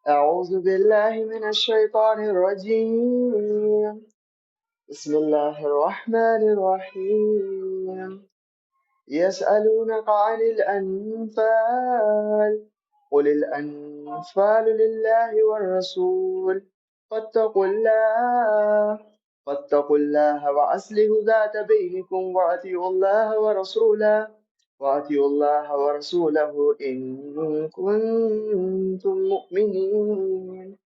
أعوذ بالله من الشيطان الرجيم. بسم الله الرحمن الرحيم. يسألونك عن الأنفال، قل الأنفال لله والرسول، فاتقوا الله فاتقوا الله وأصلحوا ذات بينكم وأطيعوا الله ورسوله إن كنتم مؤمنين.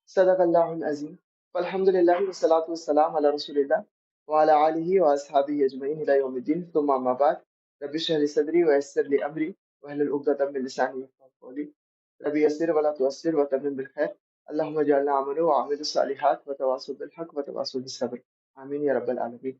صدق الله العظيم. والحمد لله والصلاة والسلام على رسول الله وعلى آله وأصحابه أجمعين إلى يوم الدين، ثم أما بعد. رب اشرح لي صدري ويسر لي أمري واحلل عقدة من لساني يفقهوا قولي. ربي يسر ولا تعسر وتمم بالخير. اللهم اجعلنا عملوا وعملوا الصالحات وتواصوا بالحق وتواصوا بالصبر. آمين يا رب العالمين.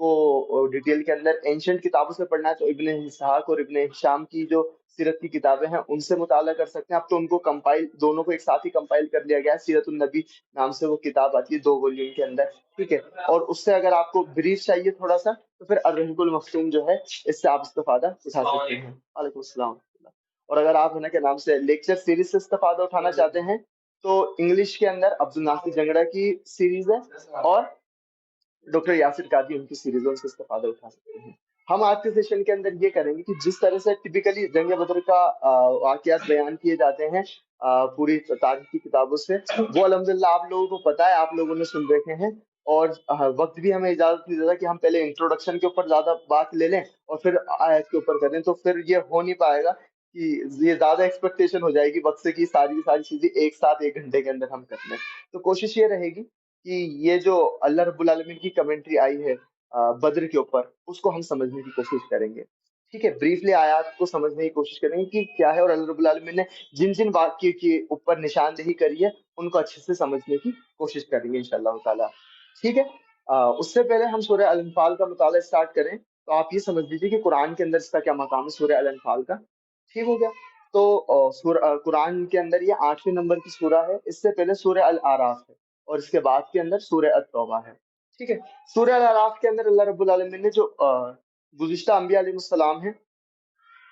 کو ڈیٹیل کے اندر اینشنٹ کتابوں سے پڑھنا ہے تو ابن اسحاق اور ابن ہشام کی جو سیرت کی کتابیں ہیں ان سے مطالعہ کر سکتے ہیں. اب تو ان کو کمپائل، دونوں کو ایک ساتھ ہی کمپائل کر لیا گیا ہے. سیرت النبی نام سے وہ کتاب آتی ہے 2 والیوم کے اندر. ٹھیک ہے. اور اس سے اگر آپ کو بریف چاہیے تھوڑا سا تو پھر الرحیق المختوم جو ہے اس سے آپ استفادہ اٹھا سکتے ہیں. وعلیکم السلام. اور اگر آپ ہے نا کے نام سے لیکچر سیریز سے استفادہ اٹھانا چاہتے ہیں تو انگلش کے اندر عبد الناصر جنگڑا کی سیریز ہے اور ڈاکٹر یاسر قادری ان کی سیریزوں سے استفادہ اٹھا سکتے ہیں. ہم آج کے سیشن کے اندر یہ کریں گے کہ جس طرح سے ٹپیکلی جنگ بدر کا واقعات بیان کیے جاتے ہیں پوری تاریخ کی کتابوں سے، وہ الحمدللہ آپ لوگوں کو پتا ہے، آپ لوگوں نے سن رکھے ہیں. اور وقت بھی ہمیں اجازت نہیں دیتا کہ ہم پہلے انٹروڈکشن کے اوپر زیادہ بات لے لیں اور پھر آیت کے اوپر کریں، تو پھر یہ ہو نہیں پائے گا کہ یہ زیادہ ایکسپیکٹیشن ہو جائے گی وقت سے کہ ساری کی ساری چیزیں ایک ساتھ 1 گھنٹے کے اندر ہم کر لیں. تو کوشش یہ رہے گی کہ یہ جو اللہ رب العالمین کی کمنٹری آئی ہے بدر کے اوپر، اس کو ہم سمجھنے کی کوشش کریں گے. ٹھیک ہے. بریفلی آیات کو سمجھنے کی کوشش کریں گے کہ کیا ہے، اور اللہ رب العالمین نے جن جن واقعے کے اوپر نشاندہی کری ہے ان کو اچھے سے سمجھنے کی کوشش کریں گے انشاءاللہ تعالیٰ. ٹھیک ہے. اس سے پہلے ہم سورہ الانفال کا مطالعہ اسٹارٹ کریں تو آپ یہ سمجھ لیجیے کہ قرآن کے اندر اس کا کیا مقام ہے سورہ الانفال کا. ٹھیک ہو گیا. تو قرآن کے اندر یہ 8ویں نمبر کی سورہ ہے. اس سے پہلے سورہ الاعراف ہے اور اس کے بعد کے اندر سورہ التوبہ ہے. ٹھیک ہے. سورہ الاعراف کے اندر اللہ رب العالمین نے جو گزشتہ انبیاء علیہ السلام ہیں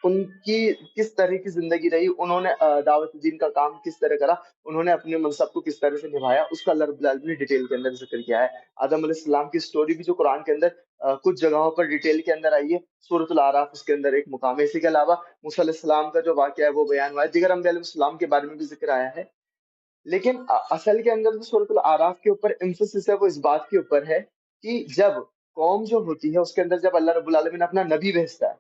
ان کی کس طرح کی زندگی رہی، انہوں نے دعوت دین کا کام کس طرح کرا، انہوں نے اپنے منصب کو کس طرح سے نبھایا، اس کا اللہ رب العالمین نے ڈیٹیل کے اندر ذکر کیا ہے. آدم علیہ السلام کی سٹوری بھی جو قرآن کے اندر کچھ جگہوں پر ڈیٹیل کے اندر آئی ہے. سورۃ الاعراف اس کے اندر ایک مقام ہے. اسی کے علاوہ موسیٰ علیہ السلام کا جو واقعہ ہے وہ بیان ہوا ہے. دیگر انبیاء علیہ السلام کے بارے میں بھی ذکر آیا ہے. لیکن اصل کے اندر جو سورۃ الاعراف کے اوپر ایمفسس ہے وہ اس بات کے اوپر ہے کہ جب قوم جو ہوتی ہے اس کے اندر جب اللہ رب العالمین اپنا نبی بھیجتا ہے،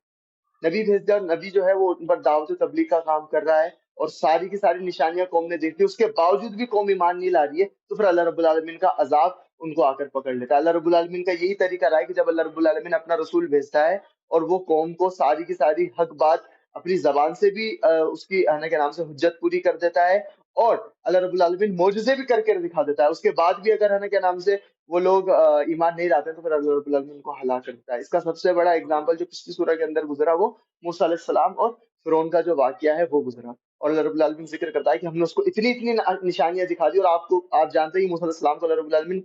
نبی بھیجتا ہے اور نبی جو ہے وہ ان پر دعوت و تبلیغ کا کام کر رہا ہے اور ساری کی ساری نشانیاں قوم نے دیکھ لی، اس کے باوجود بھی قوم ایمان نہیں لا رہی ہے، تو پھر اللہ رب العالمین کا عذاب ان کو آ کر پکڑ لیتا ہے. اللہ رب العالمین کا یہی طریقہ رہا ہے کہ جب اللہ رب العالمین اپنا رسول بھیجتا ہے اور وہ قوم کو ساری کی ساری حق بات اپنی زبان سے بھی اس کی آنے کے نام سے حجت پوری کر دیتا ہے اور اللہ رب العالمین معجزے بھی کر کے دکھا دیتا ہے. اس کے بعد بھی اگر ہے نا کیا نام سے وہ لوگ ایمان نہیں لاتے تو پھر اللہ رب العالمین ان کو ہلاک کر دیتا ہے. اس کا سب سے بڑا اگزامپل جو پچھلی سورہ کے اندر گزرا وہ موسیٰ علیہ السلام اور فرعون کا جو واقعہ ہے وہ گزرا. اور اللہ رب العالمین ذکر کرتا ہے کہ ہم نے اس کو اتنی اتنی نشانیاں دکھا دی، اور آپ جانتے ہیں موسیٰ علیہ السلام کو اللہ رب العالمین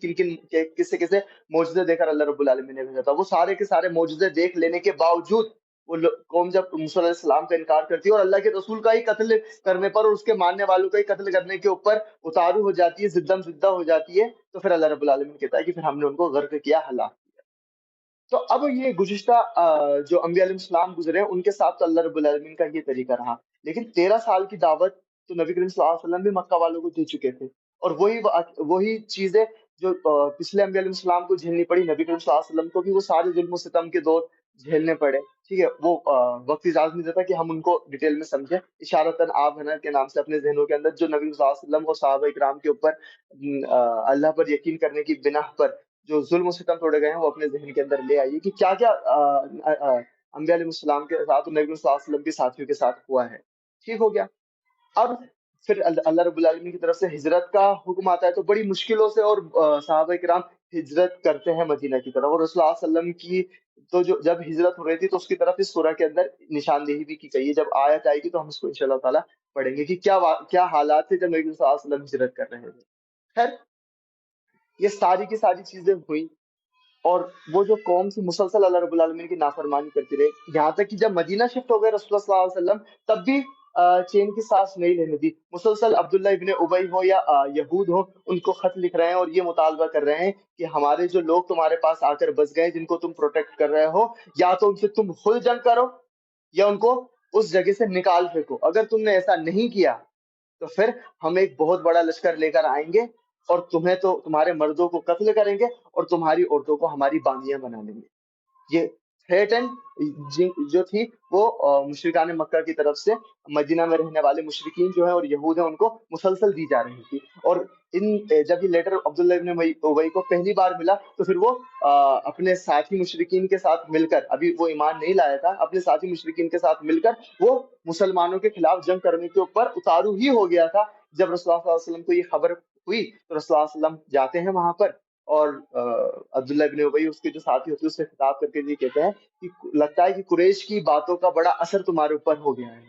کس سے معجزے دے کر اللہ رب العالمین نے بھیجا تھا. وہ سارے کے سارے معجزے دیکھ لینے کے باوجود وہ قوم جب موسیٰ علیہ السلام کا انکار کرتی ہے اور اللہ کے رسول کا ہی قتل کرنے پر اور اس کے ماننے والوں کا ہی قتل کرنے کے اوپر اتارو ہو جاتی ہے، زدم زدہ ہو جاتی ہے، تو پھر اللہ رب العالمین کہتا ہے کہ پھر ہم نے ان کو غرق کیا، ہلاک کیا. تو اب یہ گزشتہ جو انبیاء علیہ السلام گزرے ان کے ساتھ تو اللہ رب العالمین کا یہ طریقہ رہا. لیکن 13 سال کی دعوت تو نبی کریم صلی اللہ علیہ وسلم بھی مکہ والوں کو دے چکے تھے، اور وہی چیزیں جو پچھلے انبیاء علیہ السلام کو جھیلنی پڑی، نبی کریم صلی اللہ علیہ وسلم کو بھی وہ سارے ظلم و ستم کے دور جھیلنے پڑے. ٹھیک ہے. وہ وقت اجازت نہیں دیتا کہ ہم ان کو ڈیٹیل میں سمجھیں. اشارتاً آپ ہے نا کے نام سے اپنے ذہنوں کے اندر جو نبی صلی اللہ علیہ وسلم اور صحابہ کرام کے اوپر اللہ پر یقین کرنے کی بنا پر جو ظلم و ستم توڑے گئے ہیں وہ اپنے ذہن کے اندر لے آئیے کہ کیا کیا انبیاء علیہ السلام کے ساتھ اور نبی صلی اللہ علیہ وسلم کے ساتھیوں کے ساتھ ہوا ہے. ٹھیک ہو گیا. اب پھر اللہ رب العالمین کی طرف سے ہجرت کا حکم آتا ہے تو بڑی مشکلوں سے اور صحابہ کرام ہجرت کرتے ہیں مدینہ کی طرف. اور رسول اللہ صلی اللہ علیہ وسلم کی تو جب ہجرت ہو رہی تھی تو اس کی طرف اس سورہ کے اندر نشاندہی بھی کی گئی ہے. جب آیت آئے گی تو ہم اس کو انشاءاللہ تعالیٰ پڑھیں گے کہ کیا حالات تھے جب نبی صلی اللہ علیہ وسلم ہجرت کر رہے تھے. خیر، یہ ساری کی ساری چیزیں ہوئیں اور وہ جو قوم سے مسلسل اللہ رب العالمین کی نافرمانی کرتی رہے، یہاں تک کہ جب مدینہ شفٹ ہو گئے رسول اللہ صلی اللہ علیہ وسلم تب بھی چین کی سانس نہیں لینے دی. مسلسل عبداللہ ابن ابی ہو یا یہود ہو ان کو خط لکھ رہے ہیں اور یہ مطالبہ کر رہے ہیں کہ ہمارے جو لوگ تمہارے پاس آ کر بس گئے جن کو تم پروٹیکٹ کر رہے ہو، یا تو ان سے تم خود جنگ کرو یا ان کو اس جگہ سے نکال پھینکو. اگر تم نے ایسا نہیں کیا تو پھر ہم ایک بہت بڑا لشکر لے کر آئیں گے اور تمہارے مردوں کو قتل کریں گے اور تمہاری عورتوں کو ہماری باندیاں بنا لیں گے. یہ تھریٹن جو تھی وہ مشرکان مکہ کی طرف سے مدینہ میں رہنے والے مشرکین جو ہیں اور یہود ہیں ان کو مسلسل دی جا رہی تھی. اور جب یہ لیٹر عبداللہ ابن ابی کو پہلی بار ملا تو پھر وہ اپنے ساتھی مشرکین کے ساتھ مل کر، ابھی وہ ایمان نہیں لایا تھا، اپنے ساتھی مشرکین کے ساتھ مل کر وہ مسلمانوں کے خلاف جنگ کرنے کے اوپر اتارو ہی ہو گیا تھا. جب رسول اللہ صلی اللہ علیہ وسلم کو یہ خبر ہوئی تو رسول اللہ صلی اللہ علیہ وسلم جاتے ہیں وہاں پر اور عبداللہ ابن ابی اس کے جو ساتھی ہوتے ہیں اس سے خطاب کر کے یہ کہتے ہیں کہ لگتا ہے کہ قریش کی باتوں کا بڑا اثر تمہارے اوپر ہو گیا ہے،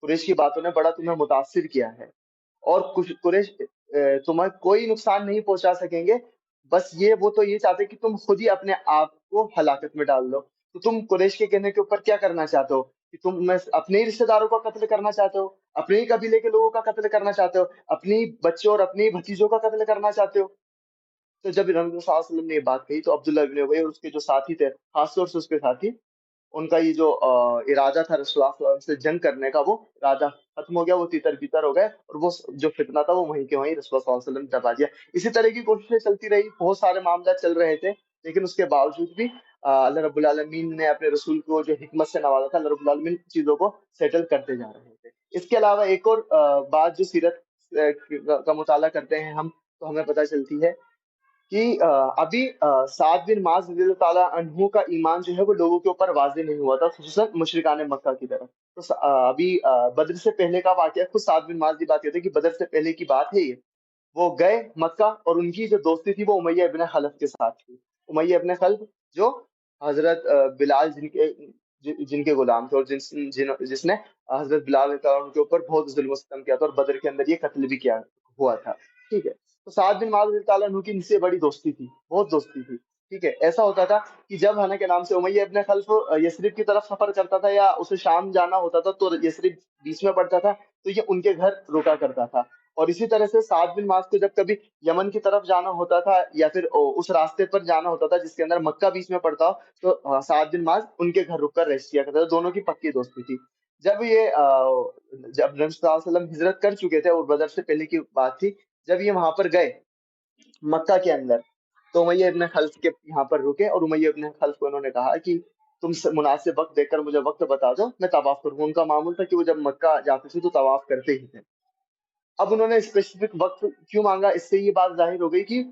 قریش کی باتوں نے بڑا تمہیں متاثر کیا ہے، اور کچھ قریش تمہیں کوئی نقصان نہیں پہنچا سکیں گے، بس وہ تو یہ چاہتے ہیں کہ تم خود ہی اپنے آپ کو ہلاکت میں ڈال دو۔ تو تم قریش کے کہنے کے اوپر کیا کرنا چاہتے ہو؟ کہ تم میں اپنے ہی رشتے داروں کا قتل کرنا چاہتے ہو، اپنے ہی قبیلے کے لوگوں کا قتل کرنا چاہتے ہو، اپنی بچوں اور اپنی بھتیجوں کا قتل کرنا چاہتے ہو؟ تو جب نبی صلی اللہ علیہ وسلم نے یہ بات کہی تو عبداللہ ابن ابی اور اس کے جو ساتھی تھے، خاص طور سے اس کے ساتھی، ان کا یہ جو ارادہ تھا رسول اللہ صلی اللہ علیہ وسلم سے جنگ کرنے کا، وہ ارادہ ختم ہو گیا، وہ تیتر بیتر ہو گئے، اور وہ جو فتنہ تھا وہ وہیں کے وہیں رسول اللہ صلی اللہ علیہ وسلم نے دبا دیا۔ اسی طرح کی کوششیں چلتی رہی، بہت سارے معاملات چل رہے تھے، لیکن اس کے باوجود بھی اللہ رب العالمین نے اپنے رسول کو جو حکمت سے نوازا تھا، اللہ رب العالمین چیزوں کو سیٹل کرتے جا رہے تھے۔ اس کے علاوہ ایک اور بات جو سیرت کا مطالعہ کرتے ہیں ہم، تو ہمیں پتہ چلتی ہے کہ ابھی سعد بن معاذ رضی اللہ تعالیٰ عنہ کا ایمان جو ہے وہ لوگوں کے اوپر واضح نہیں ہوا تھا، خصوصاً مشرکان مکہ کی طرف۔ تو ابھی بدر سے پہلے کا واقعہ، خود سعد بن معاذ کی بات کہتے ہیں کہ بدر سے پہلے کی بات ہے یہ، وہ گئے مکہ اور ان کی جو دوستی تھی وہ امیہ ابن خلف کے ساتھ تھی۔ امیہ ابن خلف جو حضرت بلال جن کے غلام تھے، اور جس نے حضرت بلال رضی اللہ عنہ کے اوپر بہت ظلم و ستم کیا تھا، اور بدر کے اندر یہ قتل بھی کیا ہوا تھا، ٹھیک ہے۔ تو سعد بن معاذ رضی اللہ عنہ کی ان سے بڑی دوستی تھی، بہت دوستی تھی، ٹھیک ہے۔ ایسا ہوتا تھا کہ جب ہنا کے نام سے امیہ ابن خلف یثرب کی طرف سفر کرتا تھا یا اسے شام جانا ہوتا تھا تو یثرب بیچ میں پڑتا تھا، تو یہ ان کے گھر رکا کرتا تھا۔ اور اسی طرح سے سعد بن معاذ کو جب کبھی یمن کی طرف جانا ہوتا تھا یا پھر اس راستے پر جانا ہوتا تھا جس کے اندر مکہ بیچ میں پڑتا ہو، تو سعد بن معاذ ان کے گھر رک کر ریسٹ کیا کرتا تھا۔ دونوں کی پکی دوستی تھی۔ جب نبی صلی اللہ علیہ وسلم ہجرت کر چکے تھے اور بدر سے پہلے کی بات تھی، جب یہ وہاں پر گئے مکہ کے اندر، تو امیہ ابن خلف کے یہاں پر رکے، اور امیہ ابن خلف کو انہوں نے کہا کہ تم مناسب وقت دیکھ کر مجھے وقت بتا دو، میں طواف کروں۔ ان کا معمول تھا کہ وہ جب مکہ جاتے تھے تو طواف کرتے ہی تھے۔ اب انہوں نے اسپیسیفک وقت کیوں مانگا؟ اس سے یہ بات ظاہر ہو گئی کہ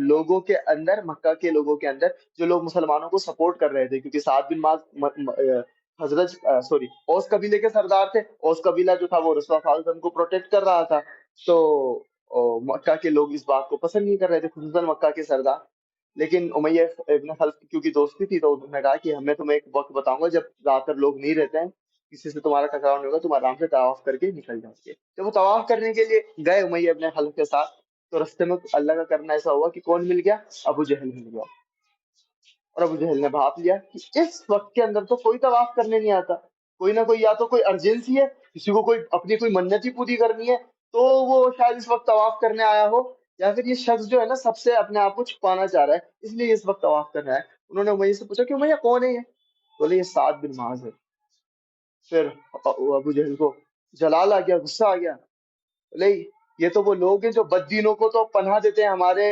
لوگوں کے اندر، مکہ کے لوگوں کے اندر جو لوگ مسلمانوں کو سپورٹ کر رہے تھے، کیونکہ سعد بن معاذ حضرت اوس قبیلے کے سردار تھے، اوس قبیلہ جو تھا وہ رسول اللہ صلی اللہ علیہ وسلم کو پروٹیکٹ کر رہا تھا، تو مکہ کے لوگ اس بات کو پسند نہیں کر رہے تھے، خصوصاً مکہ کے سردار۔ لیکن امیہ ابن خلف کی کیونکہ دوستی تھی تو انہوں نے کہا کہ میں تمہیں ایک وقت بتاؤں گا جب زیادہ تر لوگ نہیں رہتے ہیں، کسی سے تمہارا ٹکراؤ نہیں ہوگا، تم آرام سے طواف کر کے نکل جاؤ گے۔ جب وہ طواف کرنے کے لیے گئے امیہ ابن خلف کے ساتھ، تو رستے میں اللہ کا کرنا ایسا ہوا کہ کون مل گیا؟ ابو جہل مل گیا، اور ابو جہل نے بھاپ لیا کہ اس وقت کے اندر تو کوئی طواف کرنے نہیں آتا، کوئی نہ کوئی، یا تو کوئی ارجنسی ہے، کسی کو کوئی اپنی کوئی منت ہی پوری کرنی ہے تو وہ شاید اس وقت طواف کرنے آیا ہو، یا پھر یہ شخص جو ہے نا سب سے اپنے آپ کو چھپانا چاہ رہا ہے، اس لیے اس وقت طواف کر رہا ہے۔ انہوں نے امیہ سے پوچھا کہ امیہ کون ہے یہ؟ بولے یہ سعد بن معاذ ہے۔ پھر ابو جہل کو جلال آ گیا، غصہ آ گیا، بولے یہ تو وہ لوگ ہیں جو بد دینوں کو تو پناہ دیتے ہیں۔ ہمارے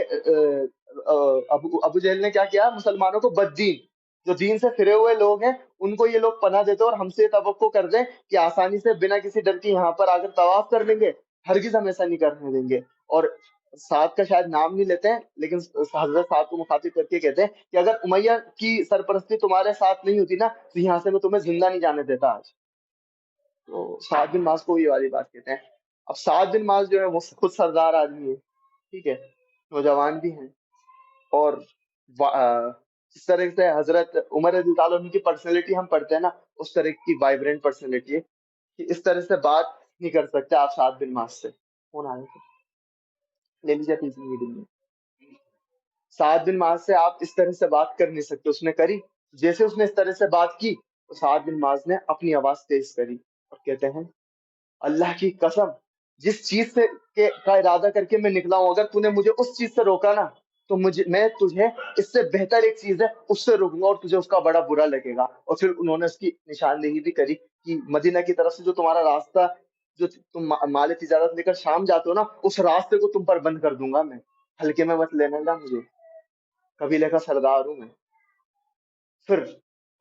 ابو جہل نے کیا کیا؟ مسلمانوں کو بد دین، جو دین سے پھرے ہوئے لوگ ہیں، ان کو یہ لوگ پناہ دیتے ہیں، اور ہم سے توقع کر دیں کہ آسانی سے بنا کسی ڈر کے یہاں پر آ کر طواف کر لیں گے، ہرگز ہم ایسا نہیں کرنے دیں گے۔ اور سعد کا شاید نام نہیں لیتے ہیں، لیکن حضرت سعد کو مخاطب کر کے کہتے ہیں کہ اگر امیہ کی سرپرستی تمہارے ساتھ نہیں ہوتی نا تو یہاں سے میں تمہیں زندہ نہیں جانے دیتا آج۔ تو سعد بن معاذ کو یہ والی بات کہتے ہیں۔ اب سعد بن معاذ جو ہے وہ خود سردار آدمی ہے، ٹھیک ہے، نوجوان بھی ہیں، اور جس طرح سے حضرت عمر رضی اللہ عنہ کی پرسنالٹی ہم پڑھتے ہیں نا، اس طرح کی وائبرنٹ پرسنالٹی ہے کہ اس طرح سے بات نہیں کر سکتے آپ سعد بن معاذ سے۔ کون آ رہے تھے؟ لے لیجیے تیسری میٹنگ میں سعد بن معاذ سے آپ اس طرح سے بات کر نہیں سکتے۔ اس نے کری، جیسے اس نے اس طرح سے بات کی تو سعد بن معاذ نے اپنی آواز تیز کری اور کہتے ہیں اللہ کی قسم، جس چیز سے کا ارادہ کر کے میں نکلا ہوں، اگر تو نے مجھے اس چیز سے روکا نا تو میں تجھے اس سے بہتر ایک چیز ہے اس سے روکوں گا، اور تجھے اس کا بڑا برا لگے گا۔ اور پھر انہوں نے اس کی نشاندہی بھی کری کہ مدینہ کی طرف سے جو تمہارا راستہ، جو تم مال تجارت لے کر شام جاتے ہو نا، اس راستے کو تم پر بند کر دوں گا میں، ہلکے میں مت لینا نا مجھے، قبیلے کا سردار ہوں میں۔ پھر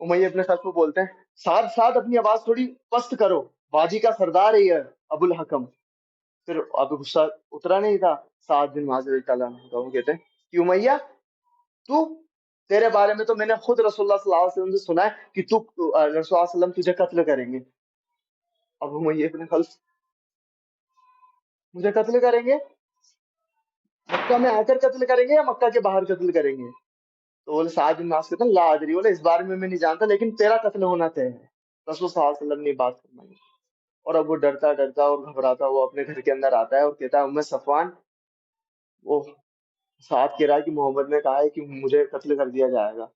امیہ ابن خلف کو بولتے ہیں ساتھ ساتھ اپنی آواز تھوڑی پست کرو، وادی کا سردار ہے یہ ابو الحکم۔ پھر اب غصہ اترا نہیں تھا سعد بن معاذ رضی اللہ عنہ کا، وہ کہتے ہیں کہ امیہ تو، تیرے بارے میں تو میں نے خود رسول اللہ صلی اللہ علیہ وسلم سے سنا ہے کہ تو رسول اللہ صلی اللہ علیہ وسلم تجھے قتل کریں گے۔ اب امیہ ابن خلف مجھے قتل کریں گے؟ مکہ میں آ کر قتل کریں گے یا مکہ کے باہر قتل کریں گے؟ تو بولے سعد بن معاذ کہتے ہیں لا ادری، بولے اس بارے میں نہیں جانتا، لیکن تیرا قتل ہونا طے ہے۔ رسول صلی اللہ علیہ وسلم نے یہ بات فرمائی، اور اب وہ ڈرتا ڈرتا اور گھبراتا وہ اپنے گھر کے اندر آتا ہے اور کہتا ہے ام صفوان، وہ ساتھ کہہ رہا ہے کہ محمد نے کہا ہے کہ مجھے قتل کر دیا جائے گا،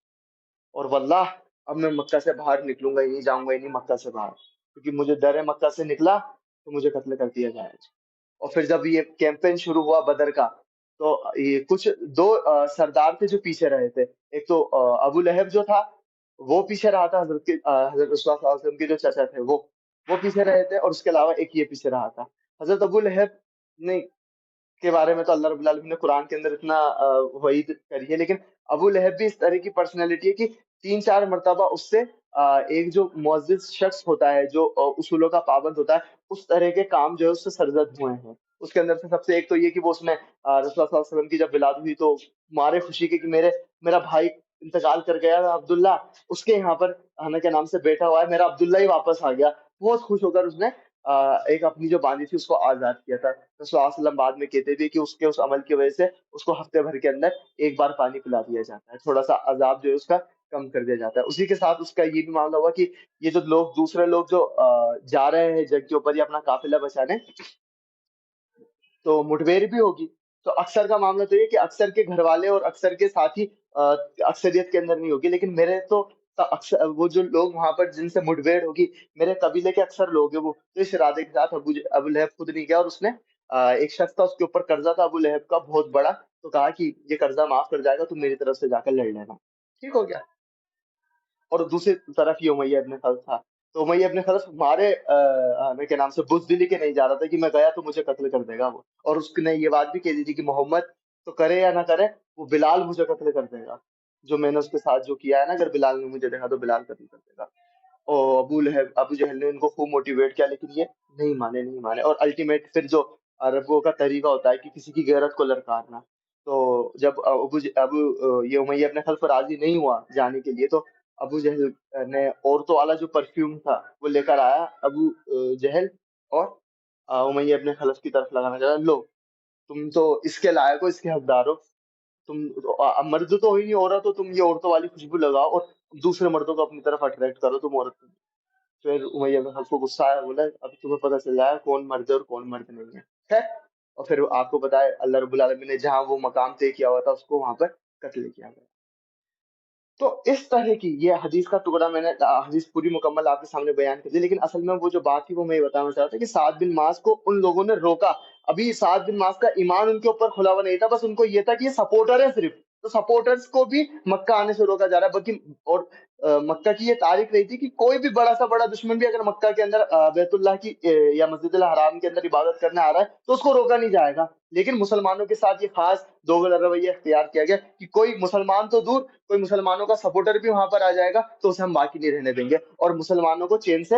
اور واللہ اب میں مکہ سے باہر نکلوں گا ہی نہیں، جاؤں گا ہی نہیں مکہ سے باہر، کیونکہ مجھے ڈر ہے مکہ سے نکلا تو مجھے قتل کر دیا جائے گا۔ اور پھر جب یہ کیمپین شروع ہوا بدر کا، تو یہ کچھ دو سردار تھے جو پیچھے رہے تھے۔ ایک تو ابو لہب جو تھا وہ پیچھے رہا تھا، حضرت رسول اللہ صلی اللہ علیہ وسلم کے جو چچا تھے وہ پیچھے رہے تھے، اور اس کے علاوہ ایک یہ پیچھے رہا تھا۔ حضرت ابو لہب نے کے بارے میں تو اللہ رب العالمین نے قرآن کے اندر اتنا وعید کری ہے، لیکن ابو لہب بھی اس طرح کی پرسنالٹی ہے کہ تین چار مرتبہ اس سے ایک جو معزز شخص ہوتا ہے، جو اصولوں کا پابند ہوتا ہے، اس طرح کے کام جو ہے اس سے سرزد ہوئے ہیں۔ اس کے اندر سے سب سے ایک تو یہ کہ وہ اس نے رسول اللہ صلی اللہ علیہ وسلم کی جب ولادت ہوئی تو مارے خوشی کے کہ میرا بھائی انتقال کر گیا عبداللہ، اس کے یہاں پر ہنا کے نام سے بیٹا ہوا ہے، میرا عبداللہ ہی واپس آ گیا۔ بہت خوش ہو کر اس نے ایک اپنی جو باندھی تھی اس کو آزاد کیا تھا۔ رسول اللہ صلی اللہ علیہ وسلم بعد میں کہتے تھے کہ اس عمل کی وجہ سے اس کو ہفتے بھر کے اندر ایک بار پانی پلا دیا جاتا ہے، تھوڑا سا عذاب جو ہے اس کا کم کر دیا جاتا ہے۔ اسی کے ساتھ اس کا یہ بھی معاملہ ہوا کہ یہ جو لوگ دوسرے لوگ جو جا رہے ہیں جنگ کے اوپر یا اپنا قافلہ بچانے، تو مٹبیر بھی ہوگی، تو اکثر کا معاملہ تو یہ کہ اکثر کے گھر والے اور اکثر کے ساتھی اکثریت کے اندر نہیں ہوگی، لیکن میرے تو اکثر وہ جو لوگ وہاں پر جن سے مٹبیر ہوگی میرے قبیلے کے اکثر لوگ ہیں، وہ تو اس ارادے کے ساتھ ابو لہب خود نہیں گیا، اور اس نے ایک شخص تھا اس کے اوپر قرضہ تھا ابو لہب کا بہت بڑا، تو کہا کہ یہ قرضہ معاف کر جائے گا، تم میری طرف سے جا کر لڑ لینا، ٹھیک ہو گیا۔ اور دوسری طرف یہ امیہ ابن خلف تھا، تو امیہ ابن خلف ہمارے کے نام سے بزدلی کے نہیں جا رہا تھا کہ میں گیا تو مجھے قتل کر دے گا وہ، اور اس نے یہ بات بھی کہہ دی تھی کہ محمد تو کرے یا نہ کرے، وہ بلال مجھے قتل کر دے گا، جو میں نے اس کے ساتھ جو کیا ہے نا، اگر بلال نے مجھے دیکھا تو بلال قتل کر دے گا۔ اور ابو جہل نے ان کو خوب موٹیویٹ کیا، لیکن یہ نہیں مانے، اور الٹیمیٹ پھر جو عربوں کا طریقہ ہوتا ہے کہ کسی کی غیرت کو للکارنا، تو جب یہ امیہ ابن خلف راضی نہیں ہوا جانے کے لیے، تو ابو جہل نے عورتوں والا جو پرفیوم تھا وہ لے کر آیا ابو جہل، اور امیہ ابن خلف کی طرف لگانا چاہا، لو تم تو اس کے لائق ہو، اس کے حقدار ہو، تم مرد تو ہو ہی نہیں، عورت ہو، تم یہ عورتوں والی خوشبو لگاؤ اور دوسرے مردوں کو اپنی طرف اٹریکٹ کرو، تم عورت نہیں۔ پھر امیہ بن خلف کو غصہ آیا، بولا اب تمہیں پتہ چل جائے کون مرد ہے اور کون مرد نہیں ہے، خیر۔ اور پھر آپ کو پتا ہے اللہ رب العالمین نے جہاں وہ مقام طے کیا ہوا تھا اس کو وہاں پر قتل کیا گیا۔ تو اس طرح کی یہ حدیث کا ٹکڑا میں نے حدیث پوری مکمل آپ کے سامنے بیان کر دی، لیکن اصل میں وہ جو بات تھی وہ میں یہ بتانا چاہتا تھا کہ سعد بن معاذ کو ان لوگوں نے روکا۔ ابھی سعد بن معاذ کا ایمان ان کے اوپر کھلا ہوا نہیں تھا، بس ان کو یہ تھا کہ یہ سپورٹر ہے صرف، تو سپورٹرز کو بھی مکہ آنے سے روکا جا رہا ہے، بلکہ اور مکہ کی یہ تاریخ رہی تھی کہ کوئی بھی بڑا سا بڑا دشمن بھی اگر مکہ کے اندر بیت اللہ کی یا مسجد الحرام کے اندر عبادت کرنے آ رہا ہے تو اس کو روکا نہیں جائے گا، لیکن مسلمانوں کے ساتھ یہ خاص دو رویہ اختیار کیا گیا کہ کوئی مسلمان تو دور، کوئی مسلمانوں کا سپورٹر بھی وہاں پر آ جائے گا تو اسے ہم باقی نہیں رہنے دیں گے، اور مسلمانوں کو چین سے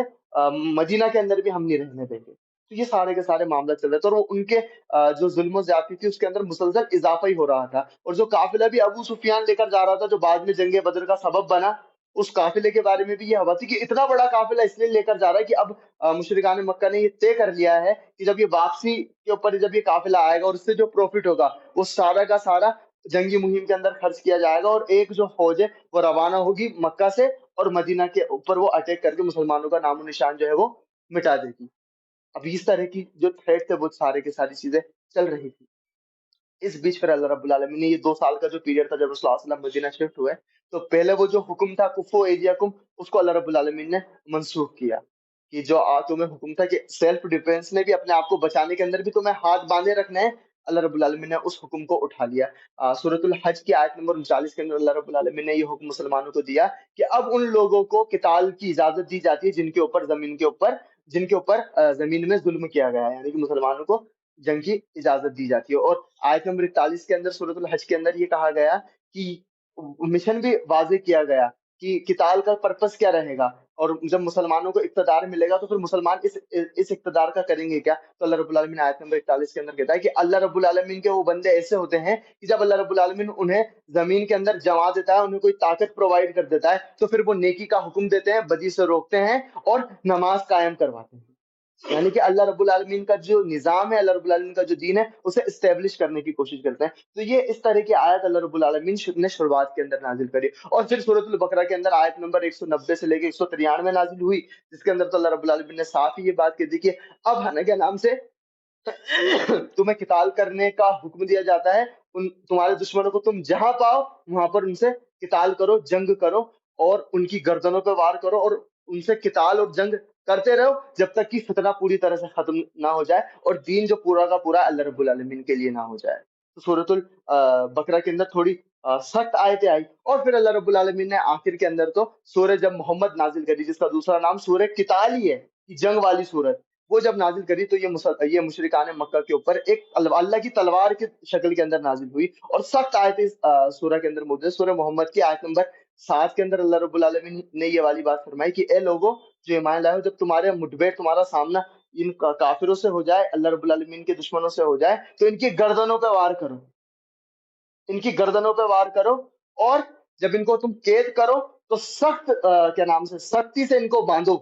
مدینہ کے اندر بھی ہم نہیں رہنے دیں گے۔ تو یہ سارے کے سارے معاملہ چل رہے تھے، اور ان کے جو ظلم و زیادتی تھی اس کے اندر مسلسل اضافہ ہی ہو رہا تھا، اور جو قافلہ بھی ابو سفیان لے کر جا رہا تھا جو بعد میں جنگ بدر کا سبب بنا، اس قافلے کے بارے میں بھی یہ ہوا تھی کہ اتنا بڑا قافلہ اس لیے لے کر جا رہا ہے کہ اب مشرکان مکہ نے یہ طے کر لیا ہے کہ جب یہ واپسی کے اوپر جب یہ قافلہ آئے گا اور اس سے جو پروفٹ ہوگا وہ سارا کا سارا جنگی مہم کے اندر خرچ کیا جائے گا، اور ایک جو فوج ہے وہ روانہ ہوگی مکہ سے اور مدینہ کے اوپر وہ اٹیک کر کے مسلمانوں کا نام و نشان جو ہے وہ مٹا دے گی۔ اب اس طرح کی جو تھریٹ تھے وہ سارے کی ساری چیزیں چل رہی تھی۔ اس بیچ پھر اللہ رب العالمین نے یہ 2 سال کا جو پیریڈ تھا جب رسول اللہ صلی اللہ علیہ وسلم مدینہ شفٹ ہوئے، تو پہلے وہ جو حکم تھا کفو ایدیکم، اس کو اللہ رب العالمین نے منسوخ کیا، کہ جو تمہیں حکم تھا کہ سیلف ڈیفenس میں بھی اپنے آپ کو بچانے کے اندر بھی تمہیں ہاتھ باندھے رکھنا ہے، اللہ رب العالمین نے اس حکم کو اٹھا لیا۔ سورۃ الحج کی آیت نمبر 39 کے اندر اللہ رب العالمین نے یہ حکم مسلمانوں کو دیا کہ اب ان لوگوں کو قتال کی اجازت دی جاتی ہے جن کے اوپر زمین میں ظلم کیا گیا ہے، یعنی کہ مسلمانوں کو جنگ کی اجازت دی جاتی ہے۔ اور آیت نمبر 41 کے اندر سورۃ الحج کے اندر یہ کہا گیا کہ مشن بھی واضح کیا گیا کہ قتال کا پرپس کیا رہے گا، اور جب مسلمانوں کو اقتدار ملے گا تو پھر مسلمان اس اقتدار کا کریں گے کیا؟ تو اللہ رب العالمین آیت نمبر 41 کے اندر کہتا ہے کہ اللہ رب العالمین کے وہ بندے ایسے ہوتے ہیں کہ جب اللہ رب العالمین انہیں زمین کے اندر جما دیتا ہے، انہیں کوئی طاقت پرووائڈ کر دیتا ہے، تو پھر وہ نیکی کا حکم دیتے ہیں، بدی سے روکتے ہیں اور نماز قائم کرواتے ہیں۔ یعنی کہ اللہ رب العالمین کا جو نظام ہے، اللہ رب العالمین کا جو دین ہے، اسے اسٹیبلش کرنے کی کوشش کرتے ہیں. تو یہ اس طرح کی آیت اللہ رب العالمین نے شروعات کے اندر نازل کری. اور پھر سورۃ البقرہ کے اندر آیت نمبر 190 سے لے کے 193 نازل ہوئی، جس کے اندر تو اللہ رب العالمین نے صاف ہی یہ بات کہی تھی کہ اب ہنا کے نام سے تمہیں قتال کرنے کا حکم دیا جاتا ہے. تمہارے دشمنوں کو تم جہاں پاؤ وہاں پر ان سے قتال کرو، جنگ کرو، اور ان کی گردنوں پہ وار کرو، اور ان سے قتال اور جنگ کرتے رہو جب تک کہ فتنہ پوری طرح سے ختم نہ ہو جائے اور دین جو پورا کا پورا اللہ رب العالمین کے لیے نہ ہو جائے. تو سورۃ البقرہ کے اندر تھوڑی سخت آیتیں آئی. اور پھر اللہ رب العالمین نے آخر کے اندر تو سورہ جب محمد نازل کری، جس کا دوسرا نام سورہ قتال ہی ہے، جنگ والی سورت، وہ جب نازل کری تو یہ مشرکان مکہ کے اوپر ایک اللہ کی تلوار کی شکل کے اندر نازل ہوئی. اور سخت آیت اس سورہ کے اندر موجود ہے. سورہ محمد کی آیت نمبر 7 کے اندر اللہ رب العالمین نے یہ والی بات فرمائی کہ اے لوگوں جو ایمان لائے ہو، جب تمہارے مٹبیر تمہارا سامنا ان کافروں سے ہو جائے، اللہ رب العالمین کے دشمنوں سے ہو جائے، تو ان کی گردنوں پہ وار کرو، ان کی گردنوں پہ وار کرو. اور جب ان کو تم قید کرو تو سخت کیا نام سے سختی سے ان کو باندھو.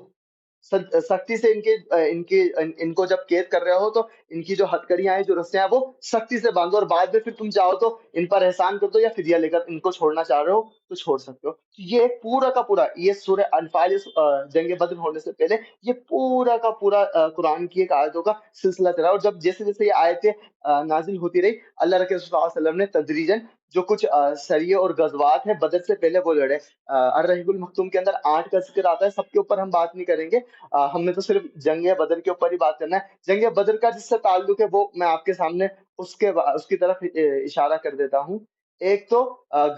سختی سے ان کو جب قید کر رہے ہو تو ان کی جو ہتکڑیاں ہیں، جو رسیاں ہیں، وہ سختی سے باندھو. اور بعد میں پھر تم چاہو تو ان پر احسان کر دو، یا فدیہ لے کر ان کو چھوڑنا چاہ رہے ہو تو چھوڑ سکتے ہو. یہ پورا کا پورا یہ سورہ انفال، جنگ بدر ہونے سے پہلے یہ پورا کا پورا قرآن کی ایک آیتوں کا سلسلہ چلا. اور جب جیسے جیسے یہ آیتیں نازل ہوتی رہی، اللہ رسول صلی اللہ علیہ وسلم نے تدریجاً جو کچھ سریے اور غزوات ہیں بدر سے پہلے وہ لڑے. الرحیق المختوم کے اندر 8 کا ذکر آتا ہے، سب کے اوپر ہم بات نہیں کریں گے. ہم نے تو صرف جنگ بدر کے اوپر ہی بات کرنا ہے. جنگ بدر کا جس سے تعلق ہے وہ میں آپ کے سامنے اس کی طرف اشارہ کر دیتا ہوں. ایک تو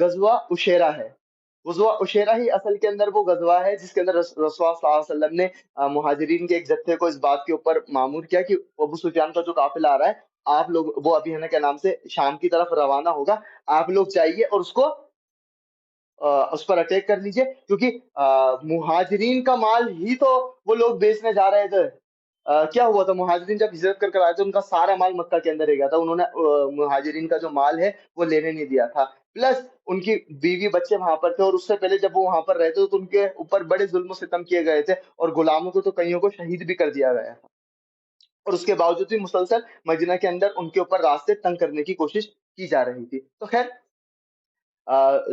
غزوہ عشیرہ ہے. غزوہ عشیرہ ہی اصل کے اندر وہ غزوہ ہے جس کے اندر رسول اللہ صلی اللہ علیہ وسلم نے مہاجرین کے ایک جتھے کو اس بات کے اوپر مامور کیا کہ ابو سفیان کا جو قافلہ آ رہا ہے، آپ لوگ وہ ابھی ہے نا کیا نام سے شام کی طرف روانہ ہوگا، آپ لوگ جائیے اور اس پر اٹیک کر لیجئے، کیونکہ مہاجرین کا مال ہی تو وہ لوگ بیچنے جا رہے تھے. کیا ہوا تھا، مہاجرین جب ہجرت کر کر آئے تھے ان کا سارا مال مکہ کے اندر رہ گیا تھا. انہوں نے مہاجرین کا جو مال ہے وہ لینے نہیں دیا تھا. پلس ان کی بیوی بچے وہاں پر تھے، اور اس سے پہلے جب وہ وہاں پر رہتے تو ان کے اوپر بڑے ظلم و ستم کیے گئے تھے، اور غلاموں کو تو کئیوں کو شہید بھی کر دیا گیا تھا. اور اس کے باوجود بھی مسلسل مدینہ کے اندر ان کے اوپر راستے تنگ کرنے کی کوشش کی جا رہی تھی. تو خیر،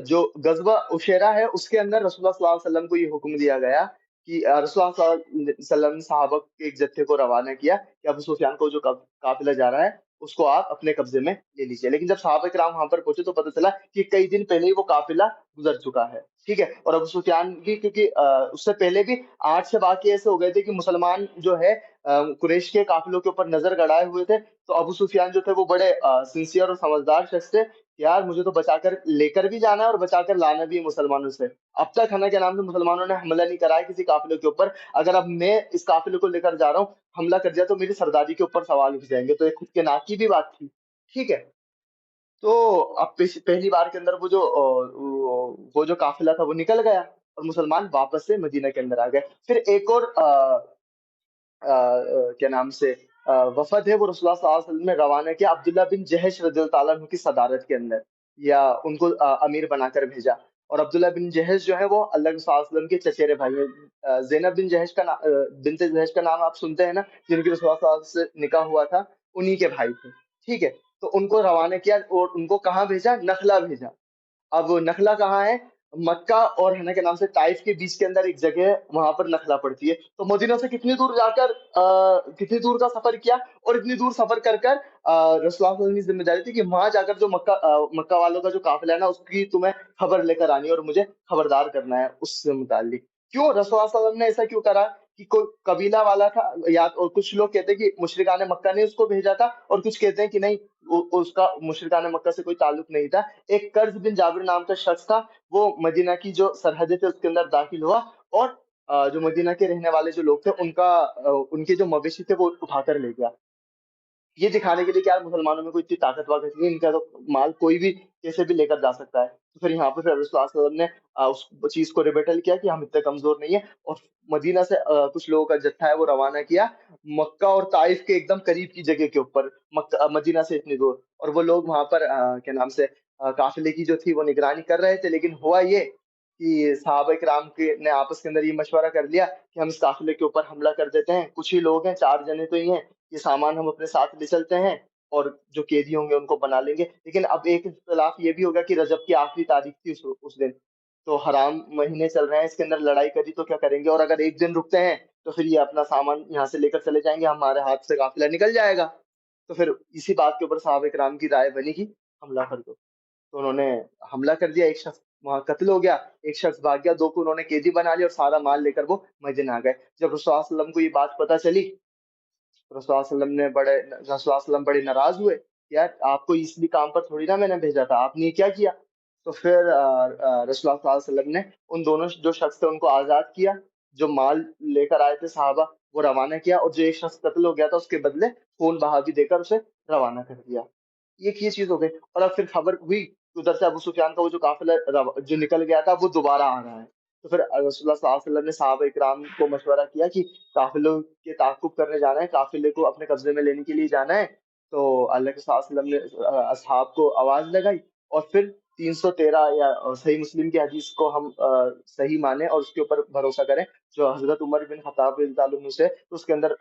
جو غزوہ عشیرہ ہے اس کے اندر رسول اللہ صلی اللہ علیہ وسلم کو یہ حکم دیا گیا کہ رسول اللہ صلی اللہ علیہ وسلم نے صحابہ کے ایک جتھے کو روانہ کیا کہ ابو سفیان کو جو قافلہ جا رہا ہے اس کو آپ اپنے قبضے میں لے لیجیے. لیکن جب صحابہ کرام وہاں پر پہنچے تو پتہ چلا کہ کئی دن پہلے ہی وہ قافلہ گزر چکا ہے. ٹھیک ہے. اور ابو سفیان بھی کیونکہ اس سے پہلے بھی 8 سے واقعے ایسے ہو گئے تھے کہ مسلمان جو ہے قریش کے قافلوں کے اوپر نظر گڑائے ہوئے تھے. تو ابو سفیان جو تھے وہ بڑے سنسیئر اور سمجھدار شخص تھے. یار مجھے تو بچا کر لے کر بھی جانا ہے اور بچا کر لانا بھی ہے مسلمانوں سے. اب تک ہے نا کیا نام سے مسلمانوں نے حملہ نہیں کرا ہے کسی قافلے کے اوپر. اگر اب میں اس قافلے کو لے کر جا رہا ہوں، حملہ کر دیا تو میری سرداری کے اوپر سوال اٹھ جائیں گے. تو ایک خود کے ناک کی بھی بات تھی. ٹھیک ہے. تو اب پہلی بار کے اندر وہ جو قافلہ تھا وہ نکل گیا اور مسلمان واپس سے مدینہ کے اندر آ گئے. پھر ایک اور کیا نام سے وفد ہے وہ رسول اللہ صلی اللہ علیہ وسلم نے روانہ کیا عبداللہ بن جہش رضی اللہ تعالیٰ عنہ کی صدارت کے اندر، یا ان کو امیر بنا کر بھیجا. اور عبداللہ بن جہش جو ہے وہ اللہ کے صلی اللہ علیہ وسلم کے چچیرے بھائی ہیں. زینب بن جہش کا بنت جہش کا نام آپ سنتے ہیں نا، جن کی رسول اللہ صلی اللہ علیہ وسلم سے نکاح ہوا تھا، انہی کے بھائی تھے. ٹھیک ہے. تو ان کو روانہ کیا اور ان کو کہاں بھیجا؟ نخلا بھیجا. اب نخلا کہاں ہے؟ مکہ اور ہے نا کے نام سے طائف کے بیچ کے اندر ایک جگہ ہے، وہاں پر نخلا پڑتی ہے. تو مدینہ سے کتنی دور جا کر کتنی دور کا سفر کیا، اور اتنی دور سفر کر کر رسول اللہ صلی اللہ علیہ وسلم کی ذمہ داری تھی کہ وہاں جا کر جو مکہ والوں کا جو قافلہ ہے نا اس کی تمہیں خبر لے کر آنی ہے اور مجھے خبردار کرنا ہے اس سے متعلق. کیوں رسول اللہ صلی اللہ علیہ وسلم نے ایسا کیوں کرا؟ کہ کوئی قبیلہ والا تھا، یا اور کچھ لوگ کہتے ہیں کہ مشرکان مکہ نے اس کو بھیجا تھا، اور کچھ کہتے ہیں کہ نہیں، اس کا مشرکان مکہ سے کوئی تعلق نہیں تھا. ایک قرظ بن جابر نام کا شخص تھا، وہ مدینہ کی جو سرحدیں تھے اس کے اندر داخل ہوا، اور جو مدینہ کے رہنے والے جو لوگ تھے ان کے جو مویشی تھے وہ اٹھا کر لے گیا. یہ دکھانے کے لیے کہ یار مسلمانوں میں کوئی اتنی طاقت واقت نہیں، ان کا تو مال کوئی بھی کیسے بھی لے کر جا سکتا ہے. تو پھر یہاں پہ پھر رسول اللہ صلی اللہ علیہ وسلم نے اس چیز کو ریبیٹل کیا کہ ہم اتنے کمزور نہیں ہیں، اور مدینہ سے کچھ لوگوں کا جتھا ہے وہ روانہ کیا مکہ اور طائف کے ایک دم قریب کی جگہ کے اوپر، مدینہ سے اتنی دور. اور وہ لوگ وہاں پر کیا نام سے قافلے کی جو تھی وہ نگرانی کر رہے تھے. لیکن ہوا یہ کہ صحابہ کرام کے نے آپس کے اندر یہ مشورہ کر لیا کہ ہم اس قافلے کے اوپر حملہ کر دیتے ہیں، کچھ ہی لوگ ہیں، 4 جنے تو ہی ہیں، یہ سامان ہم اپنے ساتھ لے چلتے ہیں اور جو قیدی ہوں گے ان کو بنا لیں گے۔ لیکن اب ایک اختلاف یہ بھی ہوگا کہ رجب کی آخری تاریخ تھی اس دن، تو حرام مہینے چل رہے ہیں، اس کے اندر لڑائی کری تو کیا کریں گے، اور اگر ایک دن رکتے ہیں تو پھر یہ اپنا سامان یہاں سے لے کر چلے جائیں گے، ہمارے ہاتھ سے قافلہ نکل جائے گا۔ تو پھر اسی بات کے اوپر صحابہ کرام کی رائے بنی کہ حملہ کر دو، تو انہوں نے حملہ کر دیا، ایک شخص وہاں قتل ہو گیا، ایک شخص بھاگ گیا، دو کو انہوں نے قیدی بنا لیا اور سارا مال لے کر وہ مدینہ آ گئے۔ جب رسول اللہ صلی اللہ علیہ وسلم کو یہ بات پتہ چلی، رسول اللہ صلی اللہ علیہ وسلم نے رسول اللہ صلی اللہ علیہ وسلم بڑے ناراض ہوئے، یار آپ کو اس لیے کام پر تھوڑی نہ میں نے بھیجا تھا، آپ نے یہ کیا کیا؟ تو پھر رسول اللہ صلی اللہ علیہ وسلم نے ان دونوں جو شخص تھے ان کو آزاد کیا، جو مال لے کر آئے تھے صحابہ وہ روانہ کیا، اور جو ایک شخص قتل ہو گیا تھا اس کے بدلے خون بہا بھی دے کر اسے روانہ کر دیا۔ یہ چیز ہو گئی، اور اب پھر خبر ہوئی کہ ادھر سے ابو سفیان کا وہ جو قافلہ جو نکل گیا تھا وہ دوبارہ آ رہا ہے۔ تو پھر رسول اللہ صلی اللہ علیہ وسلم نے صحابہ اکرام کو مشورہ کیا کہ قافلوں کے تعاقب کرنے جانا ہے، قافلے کو اپنے قبضے میں لینے کے لیے جانا ہے۔ تو اللہ کے صلی اللہ علیہ وسلم نے اصحاب کو آواز لگائی، اور پھر 313 یا صحیح مسلم کی حدیث کو ہم صحیح مانیں اور اس کے اوپر بھروسہ کریں جو حضرت عمر بن خطاب رضی اللہ عنہ سے، تو اس کے اندر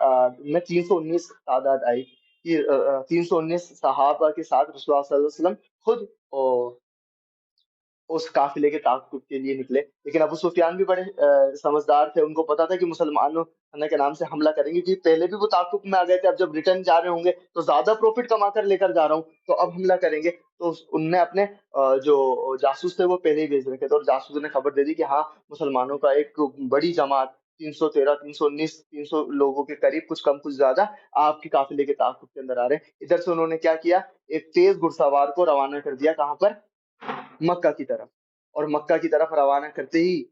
میں 319 تعداد آئی کہ 319 صحابہ کے ساتھ رسول اللہ صلی اللہ علیہ وسلم خود اس قافلے کے تعاقب کے لیے نکلے۔ لیکن ابو سفیان بھی بڑے سمجھدار تھے، ان کو پتا تھا کہ مسلمانوں اللہ کے نام سے حملہ کریں گے، کیونکہ پہلے بھی وہ تعاقب میں آ گئے تھے، اب جب ریٹرن جا رہے ہوں گے تو زیادہ پروفٹ کما کر لے کر جا رہا ہوں تو اب حملہ کریں گے۔ تو ان نے اپنے جو جاسوس تھے وہ پہلے ہی بھیج رکھے تھے، اور جاسوس نے خبر دے دی کہ ہاں مسلمانوں کا ایک بڑی جماعت 313 319 300 لوگوں کے قریب، کچھ کم کچھ زیادہ، آپ کے قافلے کے تعاقب کے اندر آ رہے ہیں۔ ادھر سے انہوں نے کیا کیا، ایک تیز گھڑ سوار کو روانہ کر دیا، کہاں پر؟ مکہ کی طرف۔ اور مکہ کی طرف روانہ کرتے ہی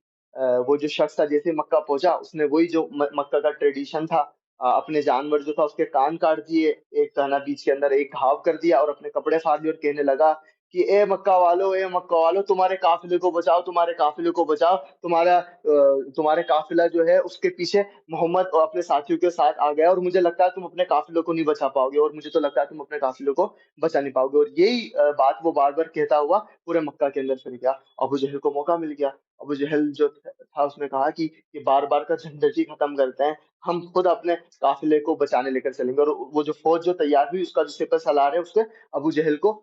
وہ جو شخص تھا جیسے مکہ پہنچا، اس نے وہی جو مکہ کا ٹریڈیشن تھا، اپنے جانور جو تھا اس کے کان کاٹ دیے، ایک تہنا بیچ کے اندر ایک گھاو کر دیا اور اپنے کپڑے پھاڑ دیے، اور کہنے لگا کہ اے مکہ والو، اے مکہ والو، تمہارے قافلے کو بچاؤ، تمہارے قافلے کو بچاؤ، تمہارے قافلہ جو ہے اس کے پیچھے محمد اور اپنے ساتھیوں کے ساتھ آ گیا، اور مجھے لگتا ہے تم اپنے قافلوں کو نہیں بچا پاؤ گے، اور مجھے تو لگتا ہے تم اپنے قافلوں کو بچا نہیں پاؤ گے۔ اور یہی بات وہ بار بار کہتا ہوا پورے مکہ کے اندر پھر گیا۔ ابو جہل کو موقع مل گیا، ابو جہل جو تھا اس نے کہا کہ یہ بار بار کا جھنجٹ ہی ختم کرتے ہیں، ہم خود اپنے قافلے کو بچانے لے کر چلیں گے۔ اور وہ جو فوج جو تیار ہوئی، اس کا جو سپہ سالار ہے، اس نے ابو جہل کو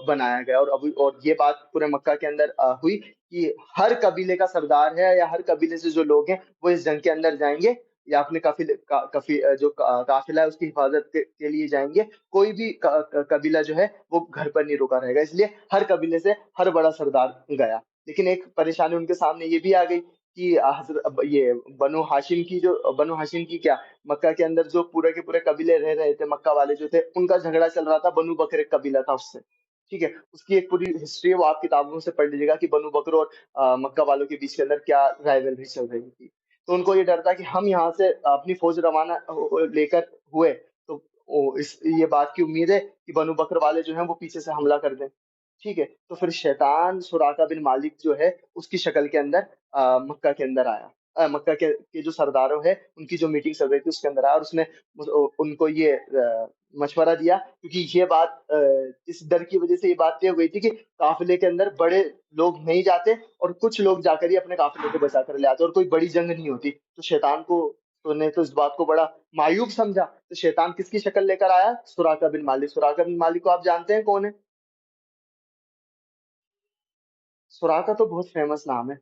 بنایا گیا، اور یہ بات پورے مکہ کے اندر ہوئی کہ ہر قبیلے کا سردار ہے یا ہر قبیلے سے جو لوگ ہیں وہ اس جنگ کے اندر جائیں گے، یا اپنے جو قافلہ ہے اس کی حفاظت کے لیے جائیں گے۔ کوئی بھی قبیلہ جو ہے وہ گھر پر نہیں رکا رہے گا، اس لیے ہر قبیلے سے ہر بڑا سردار گیا۔ لیکن ایک پریشانی ان کے سامنے یہ بھی آ گئی کہ یہ بنو ہاشم کی کیا، مکہ کے اندر جو پورے کے پورے قبیلے رہ رہے تھے، مکہ والے جو تھے ان کا جھگڑا چل رہا تھا، بنو بکر ایک قبیلہ تھا اس سے، ٹھیک ہے، اس کی ایک پوری ہسٹری ہے، وہ آپ کتابوں سے پڑھ لیجیے گا کہ بنو بکر اور مکہ والوں کے بیچ کے اندر کیا رائیولری چل رہی تھی۔ تو ان کو یہ ڈر تھا کہ ہم یہاں سے اپنی فوج روانہ لے کر ہوئے تو یہ بات کی امید ہے کہ بنو بکر والے جو ہیں وہ پیچھے سے حملہ کر دیں، ٹھیک ہے۔ تو پھر شیطان سراقہ بن مالک جو ہے اس کی شکل کے اندر مکہ کے اندر آیا، مکہ کے جو سرداروں ہے ان کی جو میٹنگ چل رہی تھی اس کے اندر آیا، اور اس نے ان کو یہ مشورہ دیا، کیونکہ یہ بات اس ڈر کی وجہ سے یہ بات طے ہو گئی تھی کہ قافلے کے اندر بڑے لوگ نہیں جاتے، اور کچھ لوگ جا کر ہی اپنے قافلے کو بچا کر لے آتے، اور کوئی بڑی جنگ نہیں ہوتی۔ تو شیطان کو تو نے تو اس بات کو بڑا معیوب سمجھا، تو شیطان کس کی شکل لے کر آیا؟ سراقہ بن مالک۔ سراقہ بن مالک کو آپ جانتے ہیں کون ہے؟ سراقہ تو بہت فیمس نام ہے،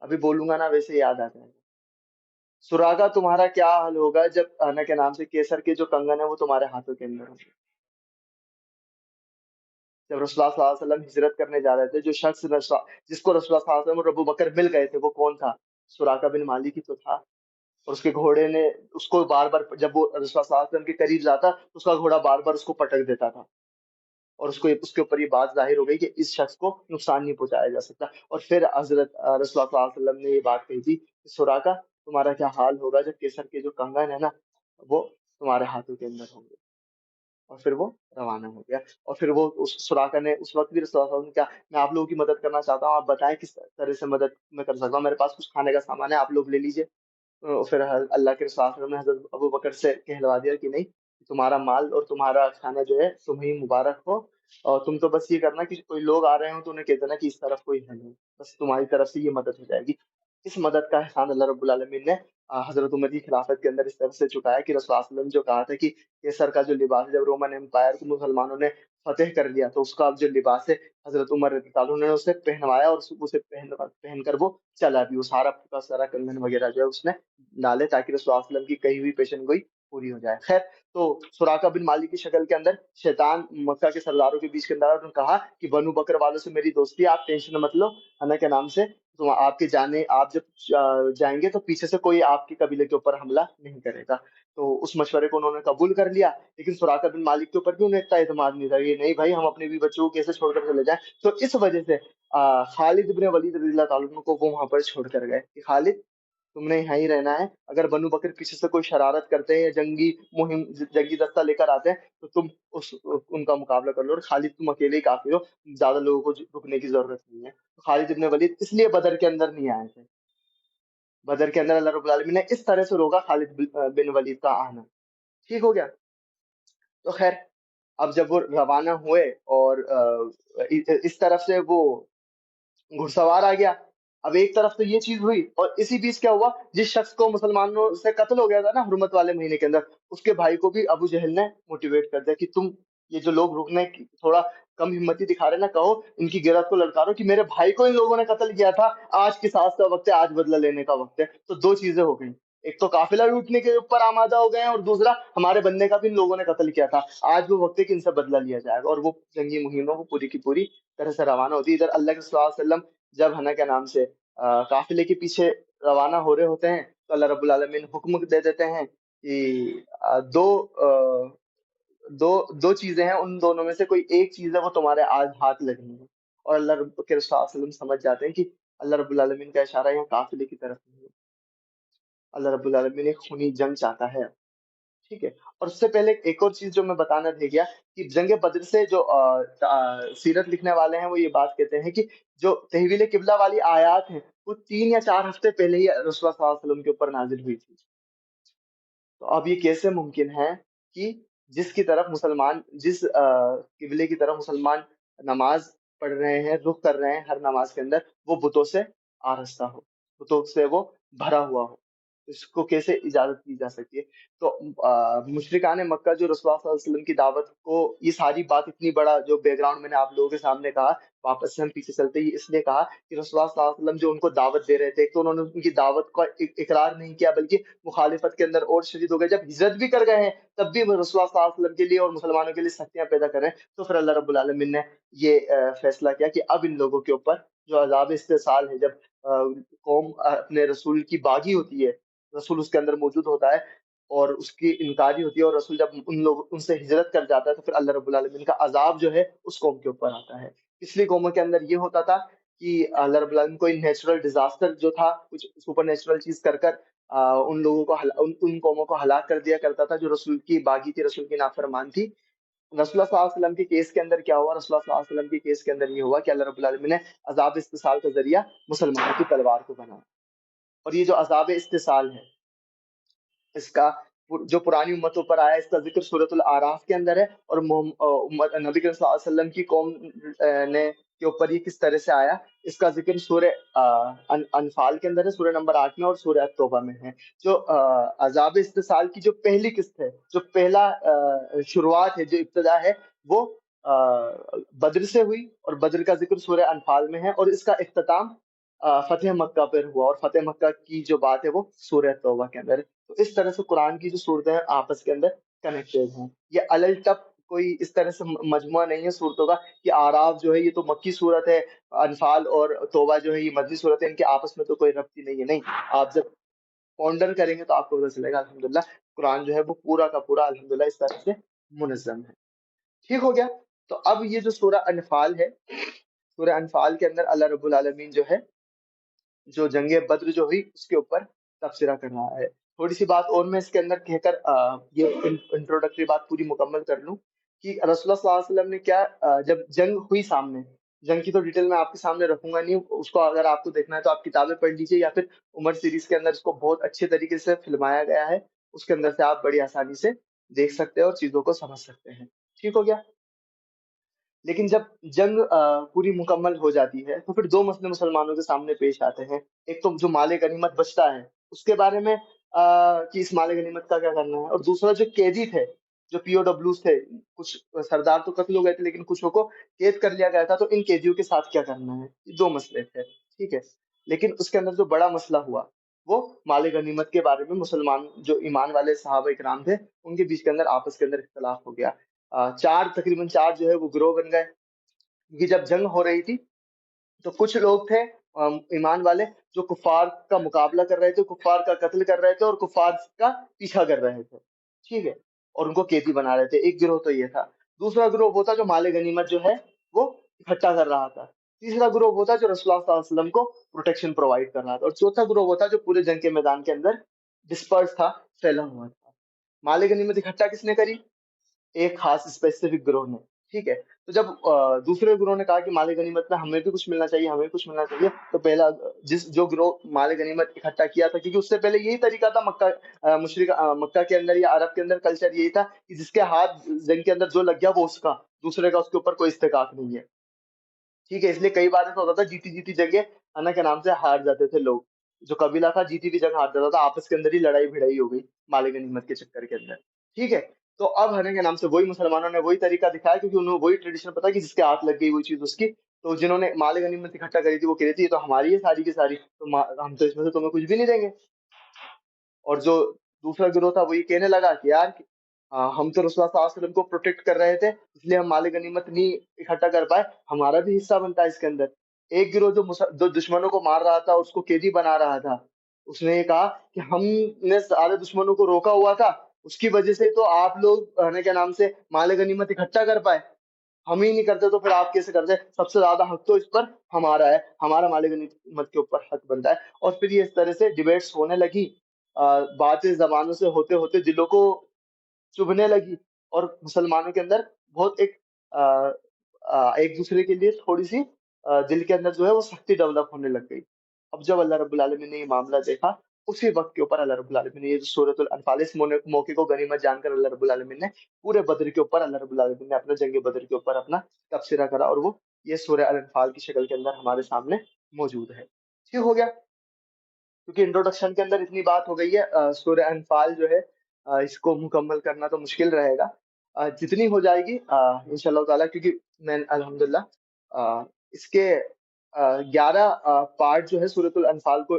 ابھی بولوں گا نا ویسے یاد آ جائے گا۔ سراغا تمہارا کیا حال ہوگا جب انا کے نام سے کیسر کے جو کنگن ہے وہ تمہارے ہاتھوں کے اندر ہوں گے۔ جب رسول اللہ صلی اللہ علیہ وسلم ہجرت کرنے جا رہے تھے، جو شخص جس کو رسول اللہ صلی اللہ علیہ وسلم اور ابو بکر مل گئے تھے وہ کون تھا؟ سراقہ بن مالک ہی تو تھا۔ اور اس کے گھوڑے نے اس کو بار بار، جب وہ رسول اللہ صلی اللہ علیہ وسلم کے قریب جاتا تو اس کا گھوڑا بار بار اس کو پٹک دیتا تھا، اور اس کے اوپر یہ بات ظاہر ہو گئی کہ اس شخص کو نقصان نہیں پہنچایا جا سکتا۔ اور پھر حضرت رسول اللہ صلی اللہ علیہ وسلم نے یہ بات کہی تھی کہ سراقہ تمہارا کیا حال ہوگا جب کیسر کے جو کنگن ہے نا وہ تمہارے ہاتھوں کے اندر ہوں گے۔ اور پھر وہ روانہ ہو گیا، اور پھر وہ اس سراقہ نے اس وقت بھی رسول اللہ صلی اللہ علیہ وسلم نے کہا میں آپ لوگوں کی مدد کرنا چاہتا ہوں، آپ بتائیں کس طرح سے مدد میں کر سکتا ہوں، میرے پاس کچھ کھانے کا سامان ہے، آپ لوگ لے لیجیے۔ پھر اللہ کے رسول صلی اللہ علیہ وسلم نے حضرت ابو بکر سے کہلوا دیا کہ نہیں، تمہارا مال اور تمہارا کھانا جو ہے تمہیں مبارک ہو، اور تم تو بس یہ کرنا کہ کوئی لوگ آ رہے ہوں تو انہیں کہہ دینا کہ اس طرف کوئی ہے نہیں، بس تمہاری طرف سے یہ مدد ہو جائے گی۔ اس مدد کا احسان اللہ رب العالمین نے حضرت عمر کی خلافت کے اندر اس طرح سے چکایا کہ رسول اللہ صلی اللہ علیہ وسلم جو کہا تھا کہ کیسر کا جو لباس ہے، جب رومن امپائر کو مسلمانوں نے فتح کر لیا تو اس کا جو لباس ہے حضرت عمر رضی اللہ عنہ نے اسے پہنوایا، اور اسے پہن کر وہ چلا بھی، وہ سارا کا سارا کنگن وغیرہ جو ہے اس نے ڈالے تاکہ رسول اللہ صلی اللہ علیہ وسلم کی کہی ہوئی پیشن گوئی پوری ہو جائے۔ خیر، تو سراقہ بن مالک کی شکل کے اندر شیطان مکہ کے سرداروں کے بیچ کے اندر، اور نے کہا کہ بنو بکر والوں سے میری دوستی ہے، آپ ٹینشن مت لو، اللہ کے نام سے تو آپ کے جانے، آپ جب جائیں گے تو پیچھے سے کوئی آپ کے قبیلے کے اوپر حملہ نہیں کرے گا۔ تو اس مشورے کو انہوں نے قبول کر لیا، لیکن سراقہ بن مالک کے اوپر بھی انہیں اتنا اعتماد نہیں تھا، یہ نہیں بھائی ہم اپنے بھی بچوں کو کیسے چھوڑ کر چلے جائیں۔ تو اس وجہ سے خالد بن ولید رضی اللہ تعالیٰ عنہ کو وہ وہاں پر چھوڑ کر گئے کہ خالد تم نے یہاں ہی رہنا ہے، اگر بنو بکر پیچھے سے کوئی شرارت کرتے ہیں یا جنگی مہم، جنگی دستہ لے کر آتے ہیں تو تم ان کا مقابلہ کر لو، اور خالد تم اکیلے ہی کافی ہو، زیادہ لوگوں کو رکنے کی ضرورت نہیں ہے۔ تو خالد ابن ولید اس لیے بدر کے اندر نہیں آئے تھے، بدر کے اندر اللہ رب العالمین نے اس طرح سے روکا خالد بن ولید کا آنا۔ ٹھیک ہو گیا؟ تو خیر، اب جب وہ روانہ ہوئے اور اس طرف سے وہ گھڑ سوار آ گیا، اب ایک طرف تو یہ چیز ہوئی، اور اسی بیچ کیا ہوا، جس شخص کو مسلمانوں سے قتل ہو گیا تھا نا حرمت والے مہینے کے اندر، اس کے بھائی کو بھی ابو جہل نے موٹیویٹ کر دیا کہ تم یہ جو لوگ رکنے کی تھوڑا کم ہمتی دکھا رہے نا، کہو ان کی گرد کو للکارو کہ میرے بھائی کو ان لوگوں نے قتل کیا تھا، آج قصاص کا وقت ہے، آج بدلہ لینے کا وقت ہے۔ تو دو چیزیں ہو گئیں، ایک تو قافلہ لوٹنے کے اوپر آمادہ ہو گئے ہیں، اور دوسرا ہمارے بندے کا بھی ان لوگوں نے قتل کیا تھا، آج وہ وقت ہے کہ ان سے بدلہ لیا جائے گا، اور وہ جنگی مہموں کو پوری کی پوری طرح سے روانہ ہوتی ہے۔ ادھر اللہ کے صلی اللہ علیہ وسلم جب ہے نا کیا نام سے قافلے کے پیچھے روانہ ہو رہے ہوتے ہیں تو اللہ رب العالمین حکم دے دیتے ہیں کہ دو دو دو چیزیں ہیں، ان دونوں میں سے کوئی ایک چیز ہے وہ تمہارے آج ہاتھ لگنی ہے، اور اللہ رب کے رسول صلی اللہ علیہ وسلم سمجھ جاتے ہیں کہ اللہ رب العالمین کا اشارہ یہاں قافلے کی طرف نہیں ہے، اللہ رب العالمین ایک خونی جنگ چاہتا ہے۔ ٹھیک ہے، اور اس سے پہلے ایک اور چیز جو میں بتانا رہ گیا کہ جنگ بدر سے جو سیرت لکھنے والے ہیں وہ یہ بات کہتے ہیں کہ جو تحویل قبلہ والی آیات ہیں وہ 3 یا 4 ہفتے پہلے ہی رسول اللہ صلی اللہ علیہ وسلم کے اوپر نازل ہوئی تھی۔ تو اب یہ کیسے ممکن ہے کہ جس کی طرف مسلمان، جس قبلے کی طرف مسلمان نماز پڑھ رہے ہیں، رخ کر رہے ہیں ہر نماز کے اندر، وہ بتوں سے آراستہ ہو، بتوں سے وہ بھرا ہوا ہو، اس کو کیسے اجازت دی جا سکتی ہے؟ تو مشرکان مکہ جو رسول اللہ صلی اللہ علیہ وسلم کی دعوت کو، یہ ساری بات اتنی بڑا جو بیک گراؤنڈ میں نے آپ لوگوں کے سامنے کہا، واپس سے ہم پیچھے چلتے ہی اس لیے کہا کہ رسول اللہ صلی اللہ علیہ وسلم جو ان کو دعوت دے رہے تھے، ایک تو انہوں نے ان کی دعوت کا اقرار نہیں کیا بلکہ مخالفت کے اندر اور شدید ہو گئے، جب ہجرت بھی کر گئے ہیں تب بھی وہ رسول اللہ صلی اللہ علیہ وسلم کے لیے اور مسلمانوں کے لیے سختیاں پیدا کر رہے ہیں۔ تو پھر اللہ رب العالمین نے یہ فیصلہ کیا کہ اب ان لوگوں کے اوپر جو عذاب استحصال ہے، جب قوم اپنے رسول کی باغی ہوتی ہے، رسول اس کے اندر موجود ہوتا ہے اور اس کی انکاری ہوتی ہے، اور رسول جب ان سے ہجرت کر جاتا ہے تو پھر اللہ رب العالمین کا عذاب جو ہے اس قوم کے اوپر آتا ہے۔ پچھلی قوموں کے اندر یہ ہوتا تھا کہ اللہ رب العالمین کوئی نیچرل ڈیزاسٹر جو تھا، کچھ سپر نیچرل چیز کر کر ان لوگوں کو ان قوموں کو ہلاک کر دیا کرتا تھا جو رسول کی باغی تھی، رسول کی نافرمان تھی۔ رسول اللہ صلی اللہ علیہ وسلم کے کیس کے اندر کیا ہوا؟ رسول اللہ صلی اللہ علیہ وسلم کے کیس کے اندر یہ ہوا کہ اللہ رب العالمین نے عذاب استحصال کا ذریعہ مسلمانوں کی تلوار کو بنا، اور یہ جو عذاب استحصال ہے اس کا جو پرانی امتوں پر آیا، اس کا ذکر سورۃ الاعراف کے اندر ہے، اور نبی کریم صلی اللہ علیہ وسلم کی قوم نے کے اوپر یہ کس طرح سے آیا، اس کا ذکر سورہ انفال کے اندر ہے، سورہ نمبر 8 میں، اور سورہ توبہ میں ہے۔ جو عذاب استحصال کی جو پہلی قسط ہے، جو پہلا شروعات ہے، جو ابتدا ہے، وہ بدر سے ہوئی، اور بدر کا ذکر سورہ انفال میں ہے، اور اس کا اختتام فتح مکہ پر ہوا، اور فتح مکہ کی جو بات ہے وہ سورہ توبہ کے اندر ہے۔ تو اس طرح سے قرآن کی جو صورتیں ہیں آپس کے اندر کنیکٹڈ ہیں، یہ الگ ٹپ کوئی اس طرح سے مجموعہ نہیں ہے صورتوں کا کہ آراف جو ہے یہ تو مکی صورت ہے، انفال اور توبہ جو ہے یہ مدنی صورت ہے، ان کے آپس میں تو کوئی ربط ہی نہیں ہے۔ نہیں، آپ جب پونڈر کریں گے تو آپ کو پتہ چلے گا الحمدللہ قرآن جو ہے وہ پورا کا پورا الحمدللہ اس طرح سے منظم ہے۔ ٹھیک ہو گیا؟ تو اب یہ جو سورہ انفال ہے، سورہ انفال کے اندر اللہ رب العالمین جو ہے جو جنگ بدر جو ہوئی اس کے اوپر تبصرہ کر رہا ہے۔ تھوڑی سی بات اور میں اس کے اندر کہہ کر یہ انٹروڈکٹری بات پوری مکمل کر لوں کہ رسول اللہ صلی اللہ علیہ وسلم نے کیا، جب جنگ ہوئی سامنے، جنگ کی تو ڈیٹیل میں آپ کے سامنے رکھوں گا نہیں، اس کو اگر آپ کو دیکھنا ہے تو آپ کتابیں پڑھ لیجیے، یا پھر عمر سیریز کے اندر اس کو بہت اچھے طریقے سے فلمایا گیا ہے، اس کے اندر سے آپ بڑی آسانی سے دیکھ سکتے ہیں اور چیزوں کو سمجھ سکتے ہیں۔ ٹھیک ہو گیا؟ لیکن جب جنگ پوری مکمل ہو جاتی ہے تو پھر دو مسئلے مسلمانوں کے سامنے پیش آتے ہیں. ایک تو جو مال غنیمت بچتا ہے اس کے بارے میں کہ اس مال غنیمت کا کیا کرنا ہے، اور دوسرا جو قیدی تھے، جو پی او ڈبلوز تھے، کچھ سردار تو قتل ہو گئے تھے لیکن کچھ کو قید کر لیا گیا تھا، تو ان قیدیوں کے ساتھ کیا کرنا ہے. یہ دو مسئلے تھے، ٹھیک ہے. لیکن اس کے اندر جو بڑا مسئلہ ہوا وہ مال غنیمت کے بارے میں مسلمان جو ایمان والے صحابہ کرام تھے ان کے بیچ کے اندر آپس کے اندر اختلاف ہو گیا. تقریباً چار جو ہے وہ گروہ بن گئے، کیونکہ جب جنگ ہو رہی تھی تو کچھ لوگ تھے ایمان والے جو کفار کا مقابلہ کر رہے تھے، کفار کا قتل کر رہے تھے اور کفار کا پیچھا کر رہے تھے، ٹھیک ہے، اور ان کو قیدی بنا رہے تھے. ایک گروہ تو یہ تھا. دوسرا گروہ وہ تھا جو مال غنیمت جو ہے وہ اکٹھا کر رہا تھا. تیسرا گروہ وہ تھا جو رسول اللہ صلی اللہ علیہ وسلم کو پروٹیکشن پرووائڈ کر رہا تھا. اور چوتھا گروہ وہ تھا جو پورے جنگ کے میدان کے اندر ڈسپرس تھا، پھیلا ہوا تھا. مال غنیمت اکٹھا کس نے کری؟ ایک خاص اسپیسیفک گروہ نے، ٹھیک ہے. تو جب دوسرے گروہ نے کہا کہ مال غنیمت میں ہمیں بھی کچھ ملنا چاہیے، ہمیں کچھ ملنا چاہیے، تو پہلا جو گروہ مال غنیمت اکٹھا کیا تھا، کیونکہ اس سے پہلے یہی طریقہ تھا مکہ مکہ کے اندر یا عرب کے اندر کلچر یہی تھا کہ جس کے ہاتھ جنگ کے اندر جو لگ گیا وہ اس کا، دوسرے کا اس کے اوپر کوئی استحقاق نہیں ہے، ٹھیک ہے. اس لیے کئی بار ایسا ہوتا تھا جیتی جیتی جنگیں اللہ کے نام سے ہار جاتے تھے لوگ. جو قبیلہ تھا جیتی ہوئی جنگ ہار جاتا تھا، آپس کے اندر ہی لڑائی بھڑائی ہو گئی مال غنیمت کے چکر کے اندر، ٹھیک ہے. تو اب ہرنے کے نام سے وہی مسلمانوں نے وہی طریقہ دکھایا، کیونکہ انہوں نے وہی ٹریڈیشن پتا کہ جس کے ہاتھ لگ گئی وہی چیز اس کی. تو جنہوں نے مال غنیمت اکٹھا کری تھی وہ کہہ رہی تھی یہ تو ہماری ہے ساری کی ساری، تو ہم تو اس میں سے تمہیں کچھ بھی نہیں دیں گے. اور جو دوسرا گروہ تھا وہ یہ کہنے لگا کہ یار ہم تو رسول اللہ صلی اللہ علیہ وسلم کو پروٹیکٹ کر رہے تھے اس لیے ہم مال غنیمت نہیں اکٹھا کر پائے، ہمارا بھی حصہ بنتا ہے اس کے اندر. ایک گروہ جو دشمنوں کو مار رہا تھا اس کو قیدی بنا رہا تھا، اس نے یہ کہا کہ ہم نے سارے دشمنوں کو روکا ہوا تھا، اس کی وجہ سے تو آپ لوگ نے کیا نام سے مال غنیمت اکٹھا کر پائے، ہم ہی نہیں کرتے تو پھر آپ کیسے کرتے؟ سب سے زیادہ حق تو اس پر ہمارا ہے، ہمارا مال غنیمت کے اوپر حق بنتا ہے. اور پھر یہ اس طرح سے ڈیبیٹس ہونے لگی، باتیں زبانوں سے ہوتے ہوتے دلوں کو چبھنے لگی، اور مسلمانوں کے اندر بہت ایک دوسرے کے لیے تھوڑی سی دل کے اندر جو ہے وہ سختی ڈیولپ ہونے لگ گئی. اب جب اللہ رب العالمین نے یہ معاملہ دیکھا، اسی وقت کے اوپر اللہ رب العالمین نے یہ جو سورۃ الانفال، اس موقع کو غنیمت جان کر اللہ رب العالمین نے پورے بدر کے اوپر، اللہ رب العالمین نے اپنے جنگ بدر کے اوپر اپنا تبصرہ کرا، اور وہ یہ سورہ الانفال کی شکل کے اندر ہمارے سامنے موجود ہے. ٹھیک ہو گیا. کیونکہ انٹروڈکشن کے اندر اتنی بات ہو گئی ہے، سورہ انفال جو ہے اس کو مکمل کرنا تو مشکل رہے گا. جتنی ہو جائے گی انشاءاللہ تعالیٰ، کیونکہ میں الحمدللہ اس کے 11 پارٹ جو ہے سورۃ الانفال کو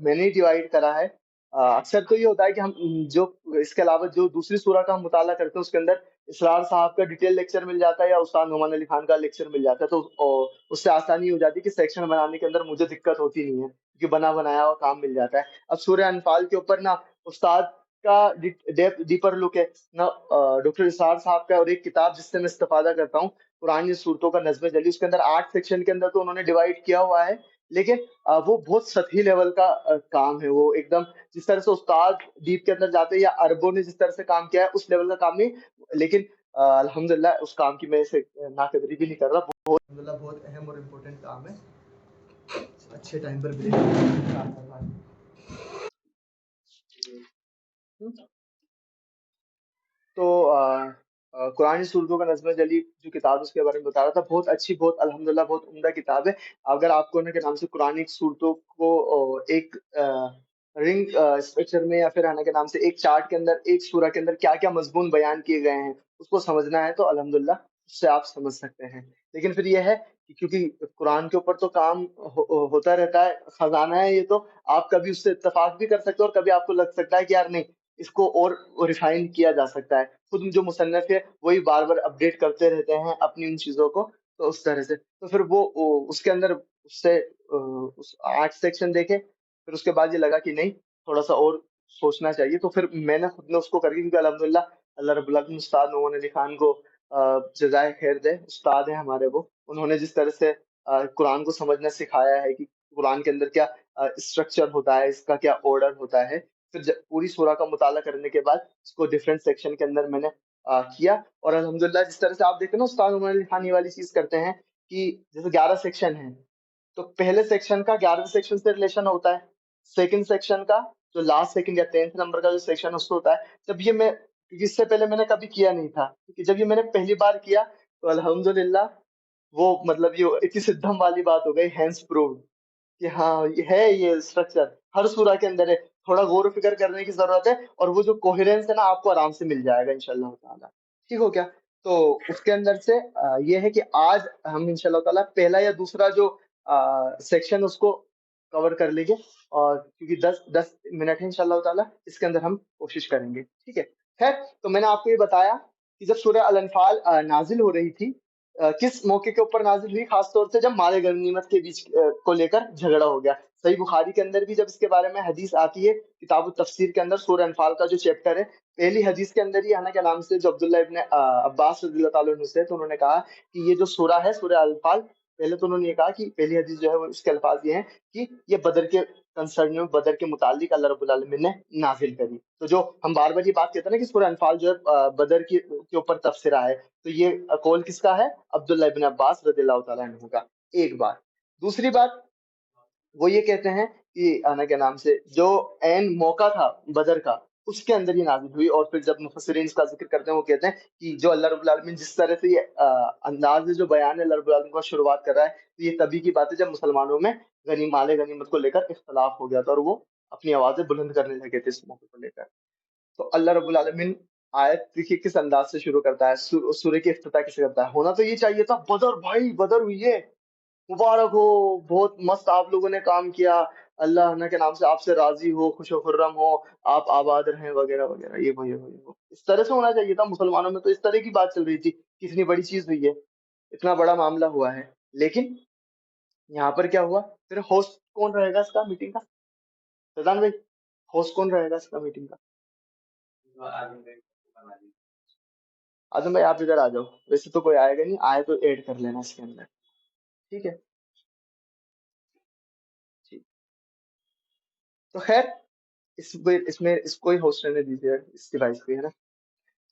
میں نے ڈیوائڈ کرا ہے. اکثر تو یہ ہوتا ہے کہ ہم جو اس کے علاوہ جو دوسری سورہ کا ہم مطالعہ کرتے ہیں اس کے اندر اسرار صاحب کا ڈیٹیل لیکچر مل جاتا ہے یا استاد نعمان علی خان کا لیکچر مل جاتا ہے، تو اس سے آسانی ہو جاتی ہے کہ سیکشن بنانے کے اندر مجھے دقت ہوتی نہیں ہے، کیونکہ بنا بنایا ہوا کام مل جاتا ہے. اب سورہ انفال کے اوپر نا استاد کا ڈیپر لک ہے، نہ ڈاکٹر اسرار صاحب کا. اور ایک کتاب جس سے میں استفادہ کرتا ہوں قرآن صورتوں کا نظم جلی، اس کے اندر 8 سیکشن کے اندر تو انہوں نے ڈیوائڈ کیا ہوا ہے، لیکن وہ بہت سطحی لیول کا کام ہے. وہ ایک دم جس طرح سے استاد ڈیپ کے اندر جاتے ہیں یا عربوں نے جس طرح سے کام کیا ہے اس لیول کا کام نہیں. لیکن الحمدللہ اس کام کی میں اسے ناقدری بھی نہیں کر رہا، بہت الحمدللہ بہت اہم اور امپورٹنٹ کام ہے. اچھے ٹائم پر بریک کر رہا ہے. تو قرآن صورتوں کا نظم جلی جو کتاب اس کے بارے میں بتا رہا تھا، بہت اچھی، بہت الحمدللہ بہت عمدہ کتاب ہے. اگر آپ کو کے نام سے قرآن صورتوں کو ایک رنگ اسٹرکچر میں یا پھر آنے کے نام سے ایک چارٹ کے اندر ایک سورہ کے اندر کیا کیا مضمون بیان کیے گئے ہیں اس کو سمجھنا ہے تو الحمدللہ اس سے آپ سمجھ سکتے ہیں. لیکن پھر یہ ہے کہ کیونکہ قرآن کے اوپر تو کام ہوتا رہتا ہے، خزانہ ہے یہ، تو آپ کبھی اس سے اتفاق بھی کر سکتے ہو اور کبھی آپ کو لگ سکتا ہے کہ یار نہیں اس کو اور ریفائن کیا جا سکتا ہے. خود جو مصنف ہے وہی بار بار اپڈیٹ کرتے رہتے ہیں اپنی ان چیزوں کو، تو اس طرح سے تو پھر وہ اس کے اندر اس سے 8 سیکشن دیکھے، پھر اس کے بعد یہ لگا کہ نہیں تھوڑا سا اور سوچنا چاہیے. تو پھر میں نے خود نے اس کو کر کے، کیونکہ الحمدللہ اللہ رب العالمین استاد نعمان علی خان کو جزائے خیر دے، استاد ہیں ہمارے وہ، انہوں نے جس طرح سے قرآن کو سمجھنا سکھایا ہے کہ قرآن کے اندر کیا اسٹرکچر ہوتا ہے، اس کا کیا آرڈر ہوتا ہے. پھر پوری سورہ کا مطالعہ کرنے کے بعد اس کو ڈفرینٹ سیکشن کے اندر میں نے کیا. اور الحمدللہ جس طرح سے آپ دیکھیں نا استاد عمر علی خان یہ والی چیز کرتے ہیں کہ جیسے 11 سیکشن ہیں تو پہلے سیکشن کا 11ویں سیکشن سے ریلیشن ہوتا ہے، سیکنڈ سیکشن کا جو لاسٹ سیکنڈ یا 10th نمبر کا جو سیکشن اس سے ہوتا ہے. جب یہ میں کیونکہ اس سے پہلے میں نے کبھی کیا نہیں تھا، کیونکہ جب یہ میں نے پہلی بار کیا تو الحمدللہ وہ مطلب یہ اتنی سدھم والی بات ہو گئی، ہینس پروف، کہ ہاں یہ ہے، یہ اسٹرکچر ہر سورہ کے اندر ہے، تھوڑا غور و فکر کرنے کی ضرورت ہے، اور وہ جو کوہیرنس ہے نا آپ کو آرام سے مل جائے گا انشاءاللہ تعالیٰ. ٹھیک ہو کیا؟ تو اس کے اندر سے یہ ہے کہ آج ہم انشاءاللہ تعالیٰ پہلا یا دوسرا جو سیکشن اس کو کور کر لیں گے، اور کیونکہ 10 منٹ ہے انشاءاللہ تعالیٰ، اس کے اندر ہم کوشش کریں گے. ٹھیک ہے. خیر، تو میں نے آپ کو یہ بتایا کہ جب سورہ الانفال نازل ہو رہی تھی، کس موقع کے اوپر نازل ہوئی؟ خاص طور سے جب مال غنیمت کے بیچ کو لے کر جھگڑا ہو گیا. صحیح بخاری کے اندر بھی جب اس کے بارے میں حدیث آتی ہے، کتاب التفسیر کے اندر سورہ انفال کا جو چیپٹر ہے، پہلی حدیث کے اندر ہی ہے نا کیا نام سے، جو عبداللہ ابن عباس رضی اللہ تعالیٰ عنہ سے، تو انہوں نے کہا کہ یہ جو سورہ ہے سورہ انفال، پہلے تو انہوں نے یہ کہا کہ پہلی حدیث جو ہے وہ اس کے الفاظ یہ ہیں کہ یہ بدر کے کنسرن میں، بدر کے متعلق اللہ رب العالمین نے نازل کری. تو جو ہم بار بار یہ بات کہتے ہیں نا کہ سورہ انفال جو ہے بدر کے اوپر تبصرہ ہے، تو یہ قول کس کا ہے؟ عبداللہ ابن عباس رضی اللہ تعالیٰ عنہ کا. ایک بات. دوسری بات، وہ یہ کہتے ہیں کہ آنا کے نام سے جو عین موقع تھا بدر کا، اس کے اندر یہ نازل ہوئی. اور پھر جب مفسرین اس کا ذکر کرتے ہیں، وہ کہتے ہیں کہ جو اللہ رب العالمین جس طرح سے یہ انداز ہے جو بیان ہے اللہ رب العالمین کا شروعات کر رہا ہے، تو یہ تبھی کی بات ہے جب مسلمانوں میں مال غنیمت کو لے کر اختلاف ہو گیا تھا، اور وہ اپنی آوازیں بلند کرنے لگے تھے اس موقع کو لے کر. تو اللہ رب العالمین آیت دیکھیے کس انداز سے شروع کرتا ہے، سورہ کی افتتاح کیسے کرتا ہے. ہونا تو یہ چاہیے تھا بدر، بھائی بدر ہوئی ہے، مبارک ہو، بہت مست آپ لوگوں نے کام کیا، اللہ نے کے نام سے آپ سے راضی ہو، خوش و خرم ہو، آپ آباد رہیں، وغیرہ وغیرہ، یہ وہ اس طرح سے ہونا چاہیے تھا. مسلمانوں میں تو اس طرح کی بات چل رہی تھی، کتنی بڑی چیز ہوئی ہے، اتنا بڑا معاملہ ہوا ہے. لیکن یہاں پر کیا ہوا؟ پھر ہوسٹ کون رہے گا اس کا میٹنگ کا؟ فیضان بھائی، ہوسٹ کون رہے گا اس کا میٹنگ کا؟ اعظم بھائی آپ ادھر آ جاؤ، ویسے تو کوئی آئے گا نہیں، آئے تو ایڈ کر لینا اس کے اندر. ٹھیک ہے. ٹھیک. تو خیر، اس کو ہی ہوسٹ رہنے دیجیے، اس ڈیوائس کو، ہے نا.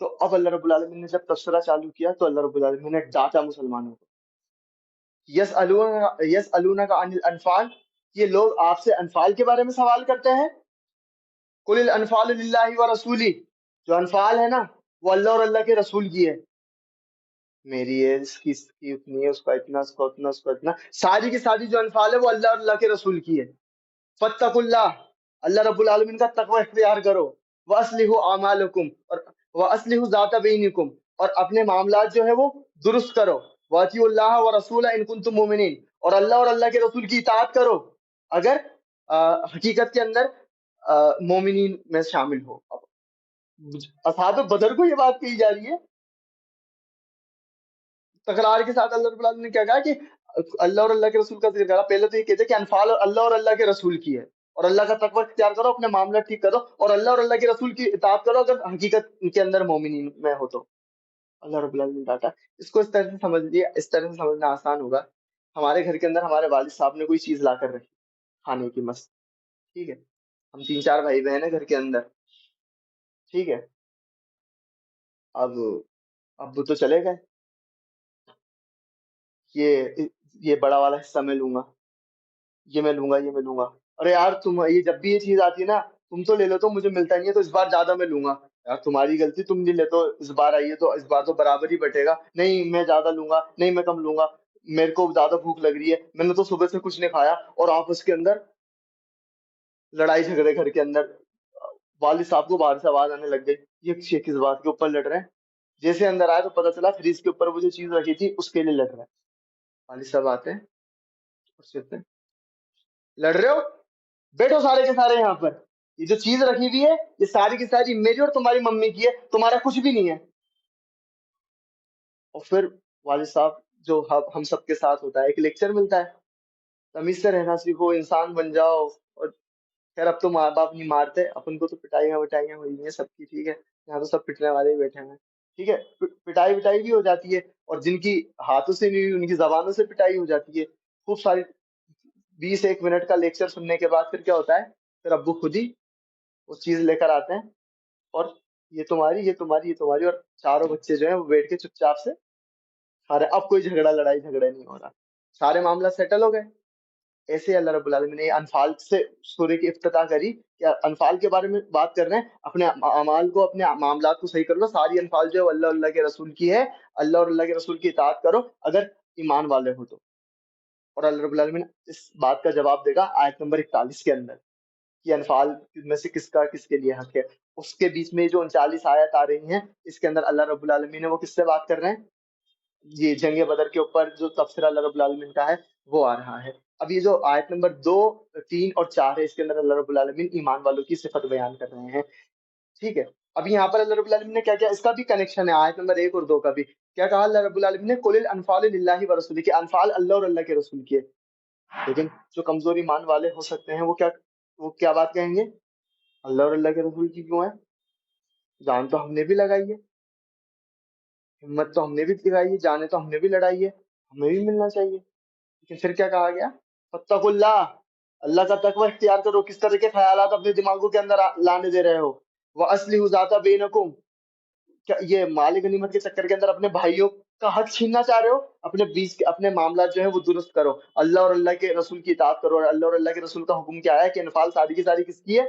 تو اب اللہ رب العالمین نے جب تبصرہ چالو کیا، تو اللہ رب العالمین نے ڈانٹا مسلمانوں کو. یسألونک عن الانفال، یہ لوگ آپ سے انفال کے بارے میں سوال کرتے ہیں. قل الانفال للہ ورسولہ، جو انفال ہے نا وہ اللہ اور اللہ کے رسول کی ہے. میری ہے، اس کی اتنی ہے، اس کا اتنا، اس کا اتنا، اس کا اتنا، ساری کی ساری جو انفال ہے وہ اللہ اور اللہ کے رسول کی ہے. فاتقوا اللہ، اللہ رب العالمین کا تقوی اختیار کرو. وَأَصْلِحُوا أَعْمَالَكُمْ، اور وَأَصْلِحُوا ذَاتَ بَيْنِكُمْ، اور اپنے معاملات جو ہے وہ درست کرو. وَأَطِيعُوا اللَّهَ وَرَسُولَهُ إِن كُنتُم مُؤْمِنِينَ، اور اللہ کے رسول کی اطاعت کرو اگر حقیقت کے اندر مومنین میں شامل ہو. اب اصحاب بدر کو یہ بات کہی جا رہی ہے، تکرار کے ساتھ اللہ رب العالمین نے کیا کہا کہ اللہ اور اللہ کے رسول کا ذکر کرا. پہلے تو یہ کہتے کہ انفال اللہ اور اللہ کے رسول کی ہے، اور اللہ کا تقوی اختیار کرو، اپنے معاملہ ٹھیک کرو، اور اللہ اور اللہ کے رسول کی اطاعت کرو اگر حقیقت کے اندر مومنین میں ہو تو. اللہ رب العالمین ڈاٹا. اس کو اس طرح سے سمجھ لیے، اس طرح سے سمجھنا آسان ہوگا. ہمارے گھر کے اندر ہمارے والد صاحب نے کوئی چیز لا کر رکھی کھانے کی، مست، ٹھیک ہے. ہم 3 4 بھائی بہن ہیں گھر کے اندر، ٹھیک ہے. اب ابو تو چلے گئے، یہ بڑا والا حصہ میں لوں گا، یہ میں لوں گا، یہ میں لوں گا. ارے یار تم، یہ جب بھی یہ چیز آتی ہے نا، تم تو لے لو، تو مجھے ملتا نہیں ہے، تو اس بار زیادہ میں لوں گا. یار تمہاری غلطی، تم نہیں لیتے، اس بار آئیے تو اس بار تو برابر ہی بٹے گا. نہیں میں زیادہ لوں گا، نہیں میں کم لوں گا، میرے کو زیادہ بھوک لگ رہی ہے، میں نے تو صبح سے کچھ نہیں کھایا. اور آپس کے اندر لڑائی جھگڑے گھر کے اندر. والد صاحب کو باہر سے آواز آنے لگ گئی، یہ کس بات کے اوپر لڑ رہے ہیں. جیسے اندر آئے تو پتا چلا فریج کے اوپر وہ جو چیز رکھی تھی اس کے لیے لڑ رہے ہیں. والد صاحب آتے ہیں اور کہتے ہیں لڑ رہے ہو، بیٹھو سارے کے سارے یہاں پر، یہ جو چیز رکھی ہوئی ہے یہ ساری کی ساری میری اور تمہاری ممی کی ہے، تمہارا کچھ بھی نہیں ہے. اور پھر والد صاحب جو ہم سب کے ساتھ ہوتا ہے، ایک لیکچر ملتا ہے، تمیز سے رہنا سیکھو، انسان بن جاؤ. اور خیر اب تو ماں باپ نہیں مارتے، اپن کو تو پٹائیاں وٹائیاں ہوئی ہیں سب کی، ٹھیک ہے. یہاں تو سب پٹنے والے ہی بیٹھے ہیں، ٹھیک ہے. پٹائی وٹائی بھی ہو جاتی ہے، اور جن کی ہاتھوں سے نہیں ہوئی ان کی زبانوں سے پٹائی ہو جاتی ہے خوب ساری. 20 1 منٹ کا لیکچر سننے کے بعد پھر کیا ہوتا ہے؟ پھر ابو خود ہی وہ چیز لے کر آتے ہیں، اور یہ تمہاری، یہ تمہاری، یہ تمہاری، اور چاروں بچے جو ہیں وہ بیٹھ کے چپ چاپ سے سارے، اب کوئی جھگڑا لڑائی جھگڑا نہیں ہو رہا، سارے معاملہ سیٹل ہو گئے. ایسے اللہ رب العالمین نے انفال سے سورہ کی افتتاح کری کہ انفال کے بارے میں بات کر رہے ہیں، اپنے اعمال کو، اپنے معاملات کو صحیح کر لو. ساری انفال جو ہے وہ اللہ اللہ کے رسول کی ہے، اللہ اور اللہ کے رسول کی اطاعت کرو. اگر ایمان والے ہو تو. اور اللہ رب العالمین اس بات کا جواب دے گا آیت نمبر 41 کے اندر کہ انفال میں سے کس کا کس کے لیے حق ہے. اس کے بیچ میں جو 39 آیت آ رہی ہیں اس کے اندر اللہ رب العالمین ہے وہ کس سے بات کر رہے ہیں؟ یہ جنگ بدر کے اوپر جو تفسیر اللہ رب العالمین کا ہے وہ آ رہا ہے. اب یہ جو آیت نمبر 2، 3 اور 4 ہے اس کے اندر اللہ رب العالمین ایمان والوں کی صفت بیان کر رہے ہیں. ٹھیک ہے. اب یہاں پر اللہ رب العالمین نے کیا کیا، اس کا بھی کنیکشن ہے آیت نمبر 1 اور 2 کا بھی. کیا کہا اللہ رب العالمین نے؟ قل الانفال للہ ورسولہ، کہ انفال اللہ اور اللہ کے رسول کی ہے. لیکن جو کمزور ایمان والے ہو سکتے ہیں وہ کیا بات کہیں گے؟ اللہ اور اللہ کے رسول کی کیوں ہے؟ جان تو ہم نے بھی لگائی ہے، ہمت تو ہم نے بھی دکھائی ہے، جانیں تو ہم نے بھی لڑائی ہے، ہمیں بھی ملنا چاہیے. لیکن پھر کیا کہا گیا؟ فاتقوا اللہ، اللہ کا تقوی اختیار کرو. کس طرح کے خیالات اپنے دماغوں کے اندر لانے دے رہے ہو؟ وَأَصْلِحُوا ذَاتَ بَيْنَكُمْ، کیا یہ مال غنیمت کے چکر کے اندر اپنے بھائیوں کا حق چھیننا چاہ رہے ہو؟ اپنے بیچ کے اپنے معاملات جو ہیں وہ درست کرو، اللہ اور اللہ کے رسول کی اطاعت کرو. اور اللہ اور اللہ کے رسول کا حکم کیا ہے کہ انفال ساری کی ساری کس کی ہے؟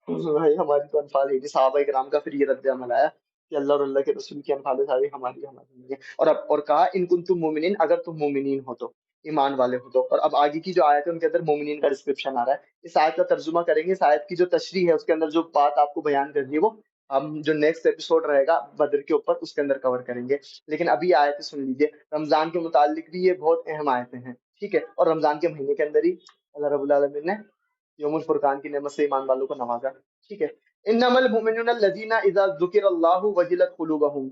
بھائی ہماری تو انفال ہے. صحابہ کرام کا پھر یہ رد عمل آیا کہ اللہ اور اللہ کے رسول کی انفال ساری ہماری نہیں ہے. اور کہا ان کنتم مومنین، اگر تم مومنین ہو تو، ایمان والے ہو تو. اور اب آگے کی جو آیت ہے ان کے اندر مومنین کا ڈسکرپشن آ رہا ہے. اس آیت کا ترجمہ کریں گے. اس آیت کی جو تشریح ہے اس کے اندر جو بات آپ کو بیان کرنی ہے وہ ہم جو نیکسٹ ایپیسوڈ رہے گا بدر کے اوپر اس کے اندر کور کریں گے. لیکن ابھی آیتیں سن لیجیے. رمضان کے متعلق بھی یہ بہت اہم آیتیں ہیں. ٹھیک ہے. اور رمضان کے مہینے کے اندر ہی اللہ رب العالمین نے یوم الفرقان کی نعمت سے ایمان والوں کو نوازا. ٹھیک ہے. انما المؤمنون الذین اذا ذکر اللہ وجلت قلوبہم،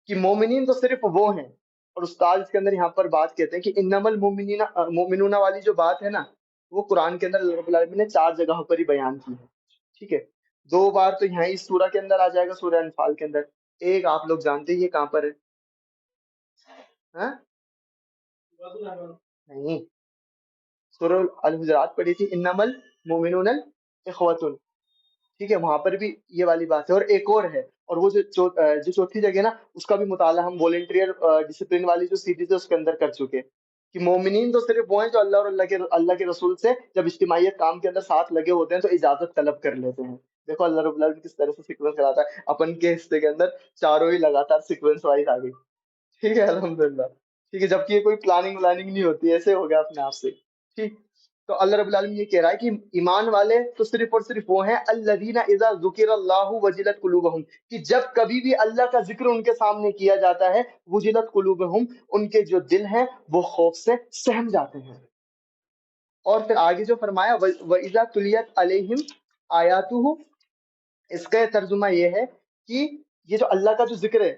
کہ مومنین تو صرف وہ ہیں. اور استاد اس کے اندر یہاں پر بات کہتے ہیں کہ انما المؤمنین، مومنون والی جو بات ہے نا وہ قرآن کے اندر اللہ رب العالمین نے 4 جگہوں پر ہی بیان کی ہے. ٹھیک ہے. 2 بار تو یہاں اس سورہ کے اندر آ جائے گا، سورہ انفال کے اندر. ایک آپ لوگ جانتے ہیں یہ کہاں پر ہے؟ ہاں نہیں، سورہ الحجرات پڑھی تھی، انما المؤمنون اخوۃ. ٹھیک ہے. وہاں پر بھی یہ والی بات ہے. اور ایک اور ہے، اور وہ جو چوتھی جگہ ہے نا اس کا بھی مطالعہ ہم والنٹیئر ڈسپلن والی جو سیریز ہے اس کے اندر کر چکے کہ مومنین تو صرف وہ ہیں جو اللہ اور اللہ کے رسول سے جب اجتماعیت کام کے اندر ساتھ لگے ہوتے ہیں تو اجازت طلب کر لیتے ہیں. دیکھو اللہ رب العالمین کس طرح سے سیکوینس کراتا ہے. اپن کے حصے کے اندر چاروں ہی لگاتار سیکوینس وائز آ گئی. ٹھیک ہے. الحمدللہ. ٹھیک ہے. جبکہ یہ کوئی پلاننگ نہیں ہوتی، ایسے ہو گیا اپنے آپ سے. ٹھیک. تو اللہ رب العالمین یہ کہہ رہا ہے کہ ایمان والے تو صرف اور صرف وہ ہیں الذین اذا ذکر اللہ وجلت قلوبہم، کہ جب کبھی بھی اللہ کا ذکر ان کے سامنے کیا جاتا ہے وجلت قلوبہم، ان کے جو دل ہیں وہ خوف سے سہم جاتے ہیں. اور پھر آگے جو فرمایا وَإِذَا تُلِيَتْ عَلَيْهِمْ آیاتُهُ، اس کا ترجمہ یہ ہے کہ یہ جو اللہ کا جو ذکر ہے،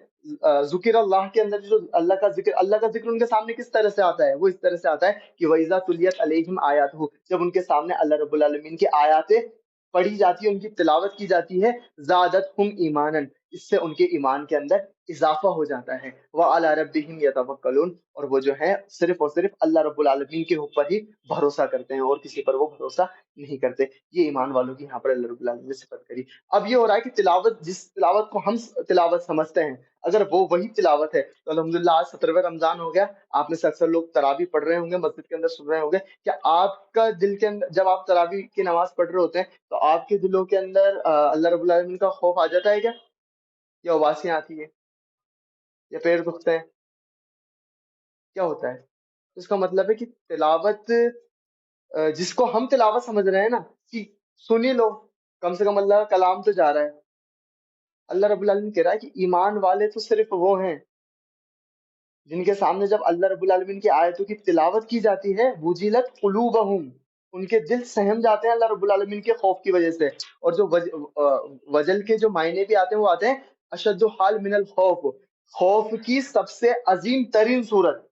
ذکر اللہ کے اندر جو اللہ کا ذکر ان کے سامنے کس طرح سے آتا ہے؟ وہ اس طرح سے آتا ہے کہ وَإِذَا تُلِيَتْ عَلَيْهِمْ آیاتُهُ، جب ان کے سامنے اللہ رب العالمین کی آیاتیں پڑھی جاتی ہے، ان کی تلاوت کی جاتی ہے، زادتہم ایمانا، اس سے ان کے ایمان کے اندر اضافہ ہو جاتا ہے. وَعَلَىٰ رَبِّهِمْ يَتَوَكَّلُونَ، اور وہ جو ہیں صرف اور صرف اللہ رب العالمین کے اوپر ہی بھروسہ کرتے ہیں اور کسی پر وہ بھروسہ نہیں کرتے. یہ ایمان والوں کی یہاں پر اللہ رب العالمین نے صفت کری. اب یہ ہو رہا ہے کہ تلاوت، جس تلاوت کو ہم تلاوت سمجھتے ہیں اگر وہ وہی تلاوت ہے تو الحمدللہ آج 17واں رمضان ہو گیا. آپ میں سے اکثر لوگ تراویح پڑھ رہے ہوں گے، مسجد کے اندر سن رہے ہوں گے. کیا آپ کا دل کے اندر جب آپ تراویح کی نماز پڑھ رہے ہوتے ہیں تو آپ کے دلوں کے اندر اللہ رب العالمین کا خوف آ جاتا ہے کیا؟ یا اباسیاں آتی ہے یا پیر دکھتے ہیں؟ کیا ہوتا ہے؟ اس کا مطلب ہے کہ تلاوت، جس کو ہم تلاوت سمجھ رہے ہیں نا کہ سنی لو، کم سے کم اللہ کا کلام تو جا رہا ہے. اللہ رب العالمین کہہ رہا ہے کہ ایمان والے تو صرف وہ ہیں جن کے سامنے جب اللہ رب العالمین کی آیتوں کی تلاوت کی جاتی ہے وجلت قلوبہم، ان کے دل سہم جاتے ہیں اللہ رب العالمین کے خوف کی وجہ سے. اور جو وجل کے جو معنی بھی آتے ہیں وہ آتے ہیں اشد حال من الخوف، خوف کی سب سے عظیم ترین صورت.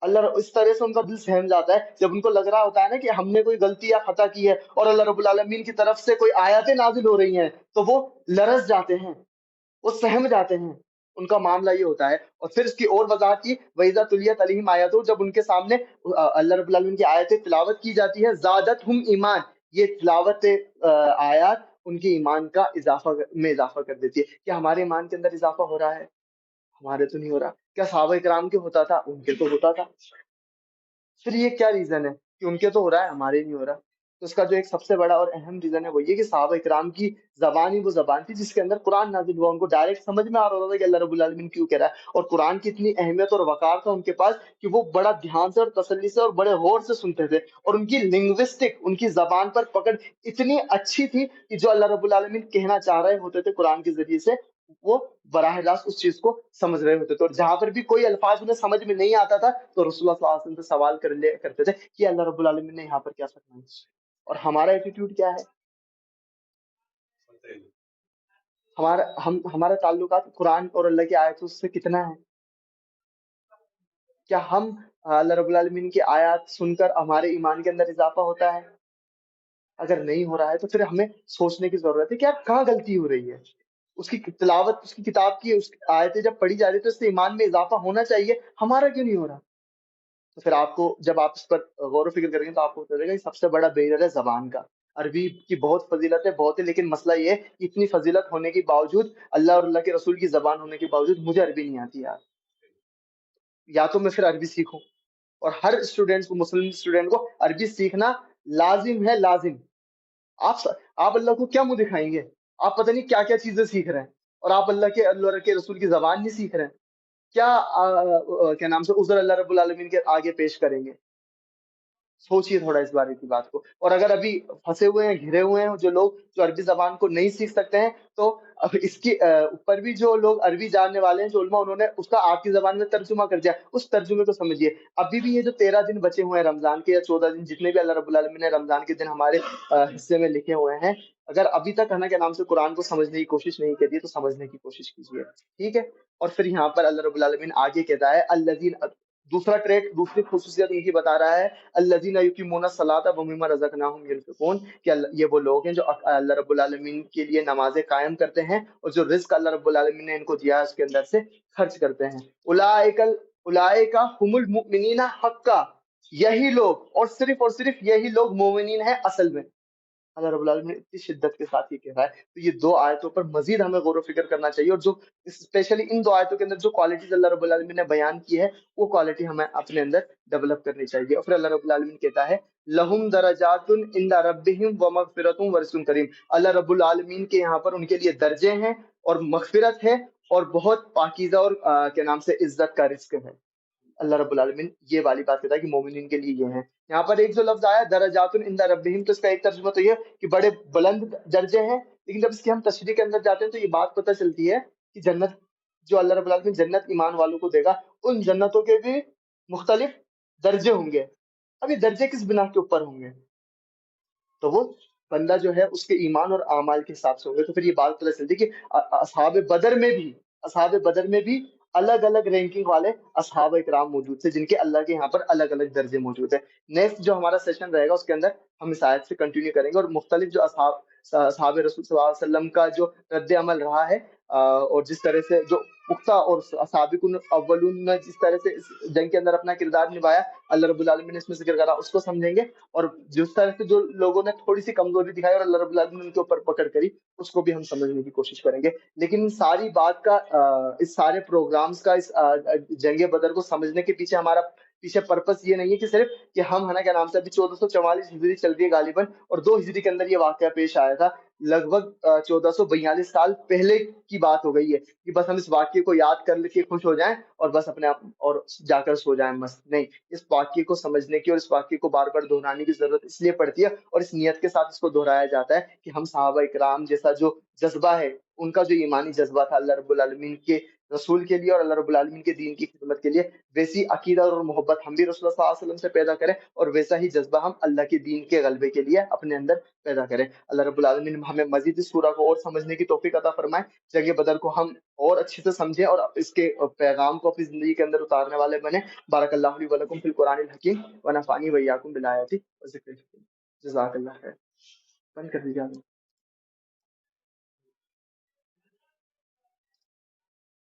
اللہ اس طرح سے ان کا دل سہم جاتا ہے جب ان کو لگ رہا ہوتا ہے نا کہ ہم نے کوئی غلطی یا خطا کی ہے اور اللہ رب العالمین کی طرف سے کوئی آیاتیں نازل ہو رہی ہیں تو وہ لرز جاتے ہیں، وہ سہم جاتے ہیں. ان کا معاملہ یہ ہوتا ہے. اور پھر اس کی اور وضاحت کی وَإِذَا تُلِيَتْ عَلَيْهِمْ آیَاتُهُ، جب ان کے سامنے اللہ رب العالمین کی آیتیں تلاوت کی جاتی ہے زادتہم ایمان، یہ تلاوت آیات ان کے ایمان کا اضافہ کر دیتی ہے. کیا ہمارے ایمان کے اندر اضافہ ہو رہا ہے؟ ہمارے تو نہیں ہو رہا. کیا صحابہ کرام کے ہوتا تھا؟ ان کے تو ہوتا تھا. پھر یہ کیا ریزن ہے کہ ان کے تو ہو رہا ہے ہمارے نہیں ہو رہا؟ تو اس کا جو ایک سب سے بڑا اور اہم ریزن ہے وہ یہ کہ صحابہ اکرام کی زبان ہی وہ زبان تھی جس کے اندر قرآن نازل ہوا، ان کو ڈائریکٹ سمجھ میں آ رہا ہوتا تھا کہ اللہ رب العالمین کیوں کہہ رہا ہے، اور قرآن کی اتنی اہمیت اور وقار تھا ان کے پاس کہ وہ بڑا دھیان سے اور تسلی سے اور بڑے غور سے سنتے تھے، اور ان کی لنگوسٹک، ان کی زبان پر پکڑ اتنی اچھی تھی کہ جو اللہ رب العالمین کہنا چاہ رہے ہوتے تھے قرآن کے ذریعے سے وہ براہ راست اس چیز کو سمجھ رہے ہوتے تھے، اور جہاں پر بھی کوئی الفاظ انہیں سمجھ میں نہیں آتا تھا تو رسول اللہ صلی اللہ علیہ وسلم سے سوال کر لیا کرتے تھے کہ اللہ رب العالمین نے یہاں پر کیا فرمایا، اور ہمارا ایٹیٹیوڈ کیا ہے، ہمارا تعلقات قرآن اور اللہ کی آیتوں سے کتنا ہے؟ کیا ہم اللہ رب العالمین کی آیات سن کر ہمارے ایمان کے اندر اضافہ ہوتا ہے؟ اگر نہیں ہو رہا ہے تو پھر ہمیں سوچنے کی ضرورت ہے کہ یار کہاں غلطی ہو رہی ہے، اس کی تلاوت، اس کی کتاب کی اس آیتیں جب پڑھی جا رہی تو اس سے ایمان میں اضافہ ہونا چاہیے، ہمارا کیوں نہیں ہو رہا؟ تو پھر آپ کو جب آپ اس پر غور و فکر کریں گے تو آپ کو پتہ چلے گا کہ سب سے بڑا بیرر ہے زبان کا۔ عربی کی بہت فضیلت ہے، بہت ہے، لیکن مسئلہ یہ ہے کہ اتنی فضیلت ہونے کے باوجود، اللہ اور اللہ کے رسول کی زبان ہونے کے باوجود مجھے عربی نہیں آتی یار، یا تو میں پھر عربی سیکھوں، اور ہر اسٹوڈینٹ کو، مسلم اسٹوڈینٹ کو عربی سیکھنا لازم ہے، لازم۔ آپ آپ اللہ کو کیا منہ دکھائیں گے؟ آپ پتہ نہیں کیا کیا چیزیں سیکھ رہے ہیں، اور آپ اللہ کے رسول کی زبان نہیں سیکھ رہے ہیں، کیا کیا نام سے عذر اللہ رب العالمین کے آگے پیش کریں گے؟ سوچیے تھوڑا اس بارے کی بات کو۔ اور اگر ابھی پھنسے ہوئے ہیں، گھرے ہوئے ہیں جو لوگ جو عربی زبان کو نہیں سیکھ سکتے ہیں، تو اب اس کی اوپر بھی جو لوگ عربی جاننے والے ہیں، جو علماء، انہوں نے اس کا آپ کی زبان میں ترجمہ کر دیا، اس ترجمے کو سمجھیے۔ ابھی بھی یہ جو 13 دن بچے ہوئے ہیں رمضان کے، یا 14 دن، جتنے بھی اللہ رب العالمین نے رمضان کے دن ہمارے حصے میں لکھے ہوئے ہیں، اگر ابھی تک ہے نا کیا نام سے قرآن کو سمجھنے کی کوشش نہیں کری تو سمجھنے کی کوشش کیجیے، ٹھیک ہے؟ اور پھر یہاں پر اللہ رب العالمین آگے کہتا ہے الذین، دوسرا ٹریٹ، دوسری خصوصیت ان کی بتا رہا ہے، الذین یقیمون الصلاۃ ومما رزقناہم ینفقون، کہ یہ وہ لوگ ہیں جو اللہ رب العالمین کے لیے نمازیں قائم کرتے ہیں اور جو رزق اللہ رب العالمین نے ان کو دیا ہے اس کے اندر سے خرچ کرتے ہیں۔ اولئک هم المؤمنین حقا، یہی لوگ، اور صرف یہی لوگ مومنین ہیں اصل میں۔ اللہ رب العالمین نے اتنی شدت کے ساتھ یہ کہہ رہا ہے، تو یہ دو آیتوں پر مزید ہمیں غور و فکر کرنا چاہیے، اور جو اسپیشلی ان دو آیتوں کے اندر جو کوالٹیز اللہ رب العالمین نے بیان کی ہے وہ کوالٹی ہمیں اپنے اندر ڈیولپ کرنی چاہیے۔ اور پھر اللہ رب العالمین کہتا ہے لہم درجات عند ربہم ومغفرۃ ورزق کریم، اللہ رب العالمین کے یہاں پر ان کے لیے درجے ہیں اور مغفرت ہے اور بہت پاکیزہ اور کے نام سے عزت کا رزق ہے۔ اللہ رب العالمین یہ والی بات کہتا ہے کہ مومنین کے لیے یہ ہے۔ یہاں پر ایک جو لفظ آیا درجات عند ربہم، تو اس کا ایک ترجمہ تو یہ کہ بڑے بلند درجے ہیں، لیکن جب اس کی ہم تشریح کے اندر جاتے ہیں تو یہ بات پتہ چلتی ہے کہ جنت، جو اللہ رب العالمین جنت ایمان والوں کو دے گا، ان جنتوں کے بھی مختلف درجے ہوں گے۔ اب یہ درجے کس بنا کے اوپر ہوں گے؟ تو وہ بندہ جو ہے اس کے ایمان اور اعمال کے حساب سے ہوں گے۔ تو پھر یہ بات پتہ چلتی ہے کہ اصحاب بدر میں بھی الگ الگ رینکنگ والے اصحاب اکرام موجود تھے، جن کے اللہ کے یہاں پر الگ الگ درجے موجود ہیں۔ نیکسٹ جو ہمارا سیشن رہے گا اس کے اندر ہم اس آیت سے کنٹینیو کریں گے، اور مختلف جو اصحاب رسول صلی اللہ علیہ وسلم کا جو رد عمل رہا ہے، اور جس طرح سے جو پختہ اور سابقون اولون نے جس طرح سے اس جنگ کے اندر اپنا کردار نبھایا، اللہ رب العالمین نے اس میں ذکر کرا، اس کو سمجھیں گے۔ اور جس طرح سے جو لوگوں نے تھوڑی سی کمزوری دکھائی اور اللہ رب العالمین نے ان کے اوپر پکڑ کری، اس کو بھی ہم سمجھنے کی کوشش کریں گے۔ لیکن ان ساری بات کا، اس سارے پروگرامز کا، اس جنگ بدر کو سمجھنے کے پیچھے ہمارا پرپس یہ نہیں ہے کہ صرف کہ ہم ہے نا کیا نام سے ابھی 1444 ہجری چل رہی ہے غالباً، اور 2 ہجری کے اندر یہ واقعہ پیش آیا تھا، لگ بھگ 1442 سال پہلے کی بات ہو گئی ہے، کہ بس ہم اس واقعے کو یاد کر کے خوش ہو جائیں اور بس اپنے آپ اور جا کر سو جائیں، مست نہیں۔ اس واقعے کو سمجھنے کی اور اس واقعے کو بار بار دہرانے کی ضرورت اس لیے پڑتی ہے، اور اس نیت کے ساتھ اس کو دہرایا جاتا ہے کہ ہم صحابہ اکرام جیسا جو جذبہ ہے، ان کا جو ایمانی جذبہ تھا اللہ رب العالمین کے رسول کے لیے اور اللہ رب العالمین کے دین کی خدمت کے لیے، ویسی عقیدہ اور محبت ہم بھی رسول اللہ صلی اللہ علیہ وسلم سے پیدا کریں، اور ویسا ہی جذبہ ہم اللہ کے دین کے غلبے کے لیے اپنے اندر پیدا کریں۔ اللہ رب العالمین ہمیں مزید اس سورہ کو اور سمجھنے کی توفیق عطا فرمائے، جنگ بدر کو ہم اور اچھے سے سمجھیں اور اس کے پیغام کو اپنی زندگی کے اندر اتارنے والے بنے۔ بارک اللہ لی ولکم فی القرآن الحکیم ونفعنی وایاکم بالآیات والذکر الحکیم۔ جزاک اللہ خیر۔ بند کر دیجیے آپ۔